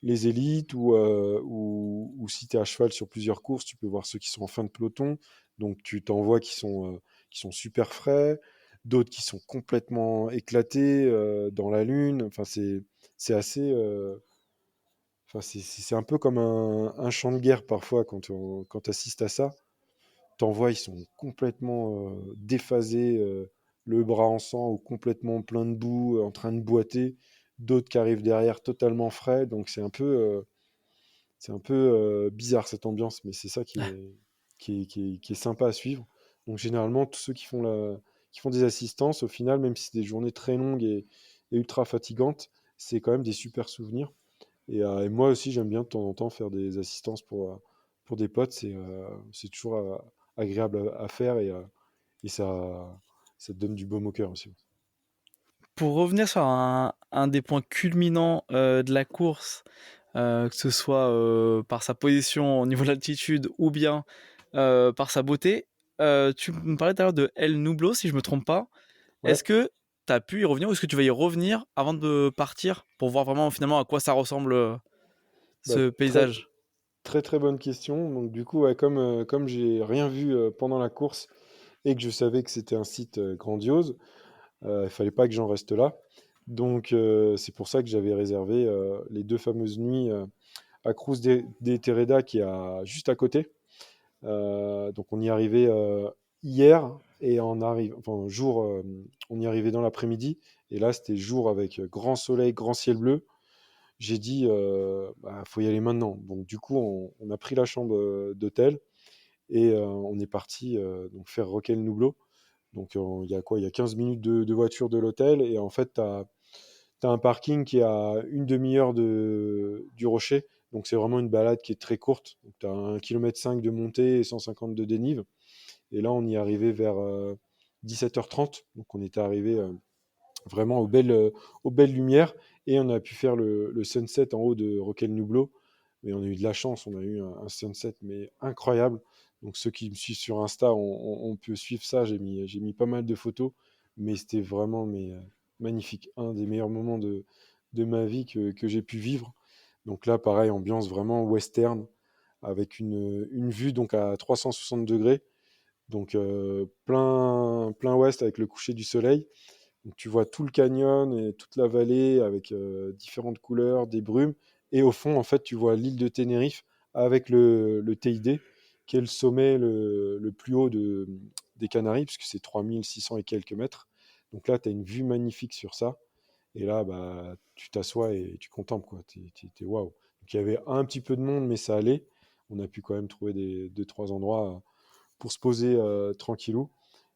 les élites ou si tu es à cheval sur plusieurs courses, tu peux voir ceux qui sont en fin de peloton. Donc, tu t'en vois qui sont super frais, d'autres qui sont complètement éclatés dans la lune. Enfin, c'est assez. Enfin, c'est un peu comme un champ de guerre parfois quand tu assistes à ça. T'en vois, ils sont complètement déphasés, le bras en sang ou complètement plein de boue, en train de boiter. D'autres qui arrivent derrière totalement frais. Donc c'est un peu bizarre cette ambiance, mais c'est ça qui est sympa à suivre. Donc généralement, tous ceux qui font des assistances, au final, même si c'est des journées très longues et ultra fatigantes, c'est quand même des super souvenirs. Et moi aussi, j'aime bien de temps en temps faire des assistances pour des potes. C'est toujours agréable à faire et ça te donne du baume au cœur aussi. Pour revenir sur un des points culminants de la course, que ce soit par sa position au niveau de l'altitude ou bien par sa beauté, tu me parlais tout à l'heure de El Nublo, si je me trompe pas. Ouais, Est-ce que tu as pu y revenir ou est-ce que tu vas y revenir avant de partir pour voir vraiment finalement à quoi ça ressemble bah, ce paysage? très bonne question. Donc du coup, ouais, comme j'ai rien vu pendant la course et que je savais que c'était un site grandiose, il fallait pas que j'en reste là. Donc, c'est pour ça que j'avais réservé les deux fameuses nuits à Cruz de Tereda qui est juste à côté. Donc, on y arrivait hier et enfin, jour, on y arrivait dans l'après-midi. Et là, c'était jour avec grand soleil, grand ciel bleu. J'ai dit, bah, faut y aller maintenant. Donc, du coup, on a pris la chambre d'hôtel et on est parti donc faire Roquel Nublo. Donc, il y a quoi? Il y a 15 minutes de voiture de l'hôtel. Et en fait, tu as un parking qui est à une demi-heure du rocher. Donc, c'est vraiment une balade qui est très courte. Tu as 1,5 km de montée et 150 de dénive. Et là, on y est arrivé vers 17h30. Donc, on était arrivé vraiment aux belles lumières. Et on a pu faire le sunset en haut de Roquel Nublo. Mais on a eu de la chance, on a eu un sunset mais incroyable. Donc ceux qui me suivent sur Insta, on peut suivre ça. J'ai mis pas mal de photos, mais c'était vraiment magnifique. Un des meilleurs moments de ma vie que j'ai pu vivre. Donc là, pareil, ambiance vraiment western, avec une vue donc à 360 degrés. Donc plein ouest avec le coucher du soleil. Donc tu vois tout le canyon et toute la vallée avec différentes couleurs, des brumes. Et au fond, en fait, tu vois l'île de Tenerife avec le TID, qui est le sommet le plus haut des Canaries, puisque c'est 3600 et quelques mètres. Donc là, tu as une vue magnifique sur ça. Et là, bah, tu t'assois et tu contemples, quoi. T'es waouh. Donc il y avait un petit peu de monde, mais ça allait. On a pu quand même trouver deux, trois endroits pour se poser tranquillou.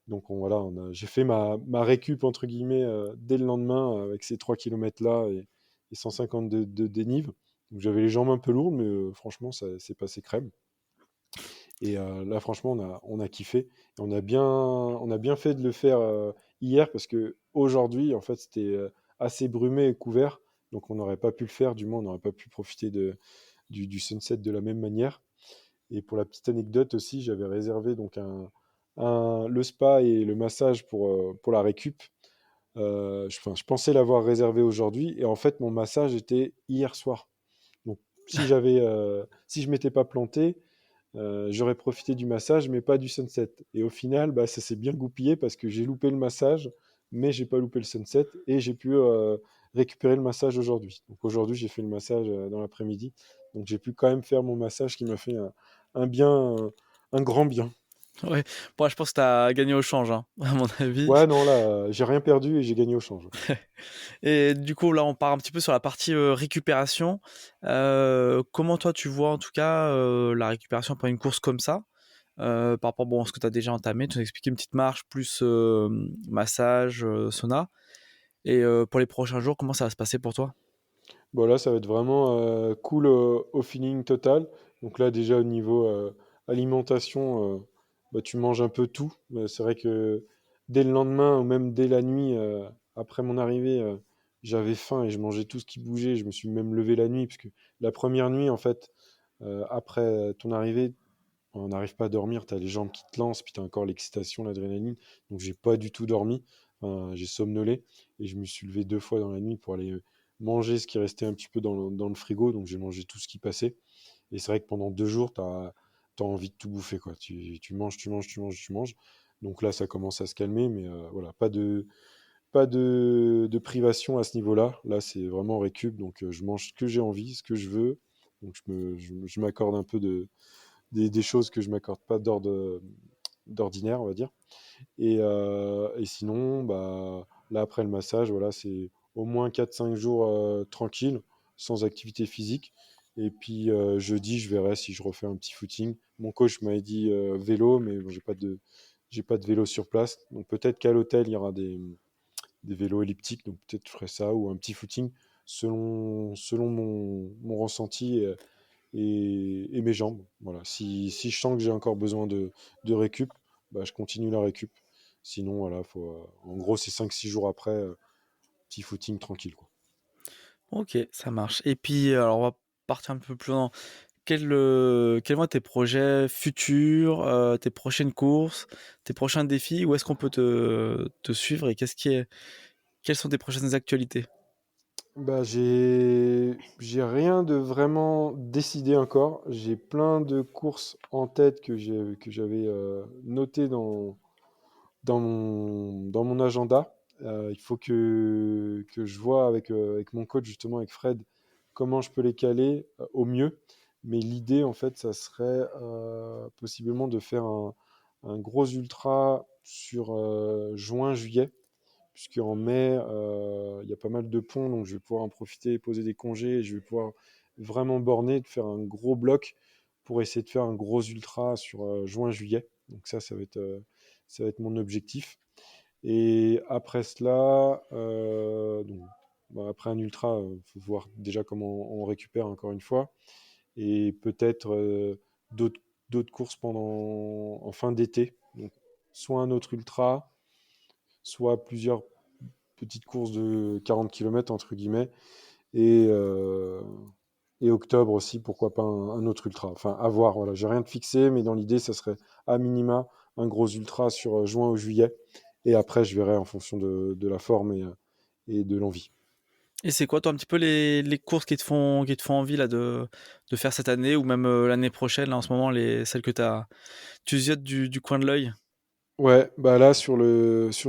Donc voilà, j'ai fait ma récup entre guillemets dès le lendemain avec ces 3 km là et 150 de dénive. Donc j'avais les jambes un peu lourdes, mais franchement, ça s'est passé crème. Et là, franchement, on a kiffé. Et on a bien fait de le faire hier parce que aujourd'hui, en fait, c'était assez brumé et couvert. Donc on n'aurait pas pu le faire, du moins, on n'aurait pas pu profiter du sunset de la même manière. Et pour la petite anecdote aussi, j'avais réservé donc le spa et le massage pour la récup. Enfin, je pensais l'avoir réservé aujourd'hui et en fait, mon massage était hier soir. Donc, si je m'étais pas planté, j'aurais profité du massage, mais pas du sunset. Et au final, bah, ça s'est bien goupillé parce que j'ai loupé le massage, mais j'ai pas loupé le sunset et j'ai pu récupérer le massage aujourd'hui. Donc aujourd'hui, j'ai fait le massage dans l'après-midi. Donc j'ai pu quand même faire mon massage qui m'a fait un bien, un grand bien. Ouais, bon, je pense que tu as gagné au change, hein, à mon avis. Ouais, non, là, j'ai rien perdu et j'ai gagné au change. Et du coup, là, on part un petit peu sur la partie récupération. Comment toi, tu vois en tout cas la récupération après une course comme ça par rapport bon, à ce que tu as déjà entamé? Tu nous as expliqué une petite marche plus massage, sauna. Et pour les prochains jours, comment ça va se passer pour toi? Bon, là, ça va être vraiment cool au feeling total. Donc là, déjà, au niveau alimentation, bah, tu manges un peu tout. C'est vrai que dès le lendemain, ou même dès la nuit, après mon arrivée, j'avais faim et je mangeais tout ce qui bougeait. Je me suis même levé la nuit, parce que la première nuit, en fait, après ton arrivée, on n'arrive pas à dormir, tu as les jambes qui te lancent, puis tu as encore l'excitation, l'adrénaline. Donc j'ai pas du tout dormi. Enfin, j'ai somnolé et je me suis levé deux fois dans la nuit pour aller manger ce qui restait un petit peu dans le frigo. Donc j'ai mangé tout ce qui passait. Et c'est vrai que pendant 2 jours, tu as envie de tout bouffer, quoi. Tu manges, tu manges, tu manges, tu manges. Donc là, ça commence à se calmer, mais voilà, pas de privation à ce niveau-là. Là, c'est vraiment récup. Donc je mange ce que j'ai envie, ce que je veux. Donc je m'accorde un peu des choses que je m'accorde pas d'ordinaire, on va dire. Et sinon, bah, là, après le massage, voilà, c'est au moins 4 5 jours tranquille, sans activité physique. Et puis jeudi, je verrai si je refais un petit footing. Mon coach m'a dit vélo, mais bon, j'ai pas de vélo sur place. Donc peut-être qu'à l'hôtel, il y aura des vélos elliptiques. Donc peut-être je ferai ça ou un petit footing selon mon ressenti et mes jambes. Voilà. Si je sens que j'ai encore besoin de récup, bah, je continue la récup. Sinon, voilà, en gros, c'est 5 6 jours après, petit footing tranquille, quoi. Ok, ça marche. Et puis, alors, on va partir un peu plus loin. Quels vont être tes projets futurs, tes prochaines courses, tes prochains défis? Où est-ce qu'on peut te suivre et quelles sont tes prochaines actualités? Bah, j'ai rien de vraiment décidé encore. J'ai plein de courses en tête que j'avais notées dans mon agenda. Il faut que je vois avec mon coach, justement, avec Fred, comment je peux les caler au mieux. Mais l'idée, en fait, ça serait possiblement de faire un gros ultra sur juin-juillet, puisqu'en mai, il y a pas mal de ponts, donc je vais pouvoir en profiter, poser des congés, et je vais pouvoir vraiment borner, de faire un gros bloc pour essayer de faire un gros ultra sur juin-juillet. Donc ça va être mon objectif. Et après cela, donc, bah, après un ultra, il faut voir déjà comment on récupère encore une fois. Et peut-être d'autres, d'autres courses en fin d'été. Donc, soit un autre ultra, soit plusieurs petites courses de 40 km, entre guillemets. Et, euh, et octobre aussi, pourquoi pas un autre ultra. Enfin, à voir, voilà. J'ai rien de fixé, mais dans l'idée, ça serait à minima un gros ultra sur juin ou juillet. Et après, je verrai en fonction de la forme et de l'envie. Et c'est quoi, toi, un petit peu les courses qui te font envie là, de faire cette année ou même l'année prochaine, là, en ce moment, celles que tu ziotes du coin de l'œil? Ouais, bah là, sur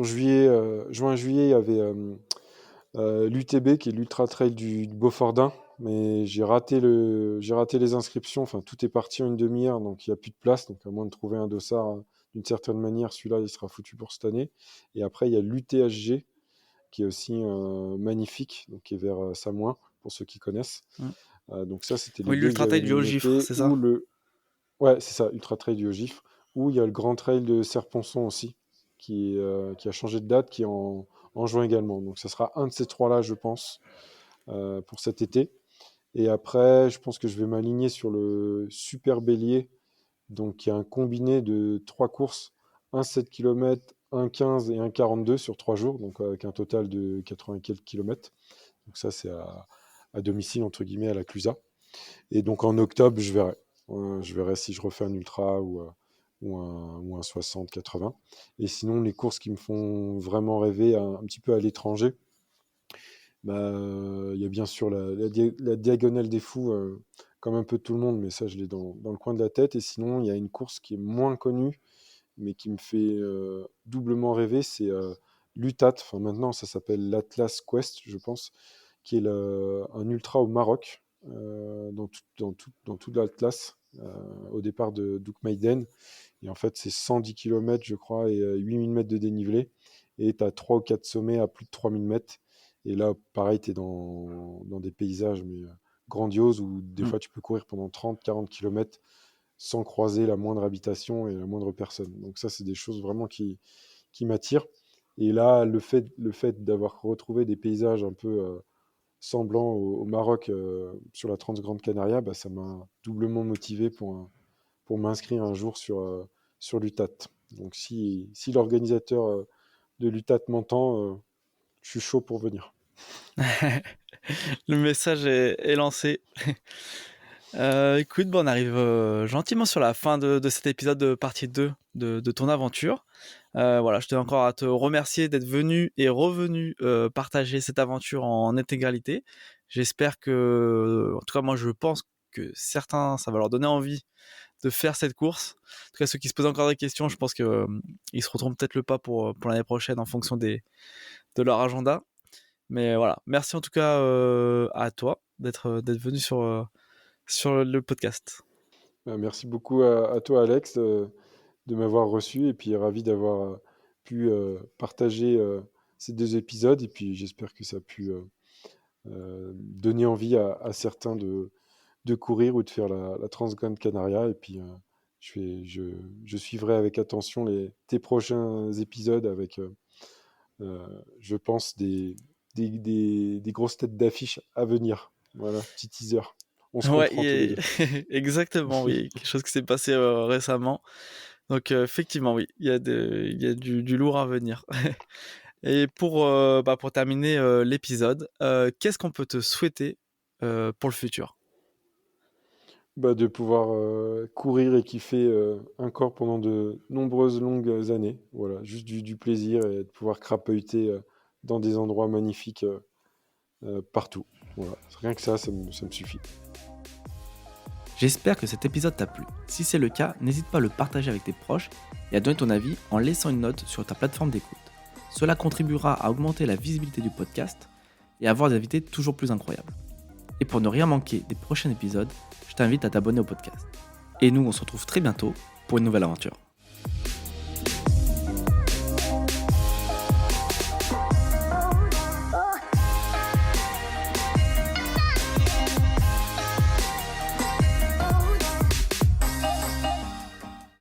juillet, juin-juillet, il y avait l'UTB, qui est l'Ultra Trail du Beaufordin. Mais j'ai raté les inscriptions. Enfin, tout est parti en une demi-heure, donc il n'y a plus de place. Donc, à moins de trouver un dossard d'une certaine manière, celui-là, il sera foutu pour cette année. Et après, il y a l'UTHG, qui est aussi magnifique, donc qui est vers Samoin, pour ceux qui connaissent. Mm. Donc ça, c'était les Oui, deux que l'Ultra j'avais Trail du mis de Haut-Gifre, noter. c'est ça? Ouais, c'est ça, Ultra Trail du Haut-Gifre. Ou il y a le Grand Trail de Serponçon aussi, qui a changé de date, qui est en juin également. Donc ça sera un de ces trois-là, je pense, pour cet été. Et après, je pense que je vais m'aligner sur le Super Bélier, donc il y a un combiné de trois courses, un 7 km, un 15 et un 42 sur 3 jours, donc avec un total de 80 et quelques kilomètres. Donc ça, c'est à domicile, entre guillemets, à la Clusa. Et donc en octobre, je verrai. Je verrai si je refais un ultra ou un 60-80. Et sinon, les courses qui me font vraiment rêver un petit peu à l'étranger, bah, il y a bien sûr la Diagonale des Fous, comme un peu tout le monde, mais ça, je l'ai dans le coin de la tête. Et sinon, il y a une course qui est moins connue, mais qui me fait doublement rêver, c'est l'UTAT. Enfin, maintenant, ça s'appelle l'Atlas Quest, je pense, qui est un ultra au Maroc, dans tout l'Atlas, au départ de Doukmaiden. Et en fait, c'est 110 km, je crois, et 8000 mètres de dénivelé. Et tu as 3 ou 4 sommets à plus de 3000 mètres. Et là, pareil, tu es dans des paysages mais, grandioses, où des Mm. fois, tu peux courir pendant 30-40 km sans croiser la moindre habitation et la moindre personne. Donc ça, c'est des choses vraiment qui m'attirent. Et là, le fait d'avoir retrouvé des paysages un peu semblants au Maroc, sur la Transgrande Canaria, bah, ça m'a doublement motivé pour m'inscrire un jour sur l'UTAT. Donc si l'organisateur de l'UTAT m'entend, je suis chaud pour venir. Le message est lancé. Écoute, on arrive gentiment sur la fin de cet épisode de partie 2 de ton aventure. Voilà, je tenais encore à te remercier d'être venu et revenu partager cette aventure en intégralité. J'espère que, en tout cas moi je pense que certains, ça va leur donner envie de faire cette course. En tout cas ceux qui se posent encore des questions, je pense que ils se retrouveront peut-être le pas pour l'année prochaine en fonction de leur agenda. Mais voilà, merci en tout cas à toi d'être venu sur le podcast. Merci beaucoup à toi, Alex, de m'avoir reçu, et puis ravi d'avoir pu partager ces 2 épisodes. Et puis j'espère que ça a pu donner envie à certains de courir ou de faire la Transgrande Canaria. Et puis je suivrai avec attention tes prochains épisodes avec, je pense, des grosses têtes d'affiche à venir. Voilà, petit teaser. On se Ouais, comprend tous les deux. exactement, oui, quelque chose qui s'est passé récemment. Donc effectivement, oui, il y a du lourd à venir. Et pour terminer l'épisode, qu'est-ce qu'on peut te souhaiter pour le futur? Bah, de pouvoir courir et kiffer un corps pendant de nombreuses longues années. Voilà, juste du plaisir, et de pouvoir crapahuter dans des endroits magnifiques partout. Voilà, rien que ça me suffit. J'espère que cet épisode t'a plu. Si c'est le cas, n'hésite pas à le partager avec tes proches et à donner ton avis en laissant une note sur ta plateforme d'écoute. Cela contribuera à augmenter la visibilité du podcast et à avoir des invités toujours plus incroyables. Et pour ne rien manquer des prochains épisodes, je t'invite à t'abonner au podcast. Et nous, on se retrouve très bientôt pour une nouvelle aventure.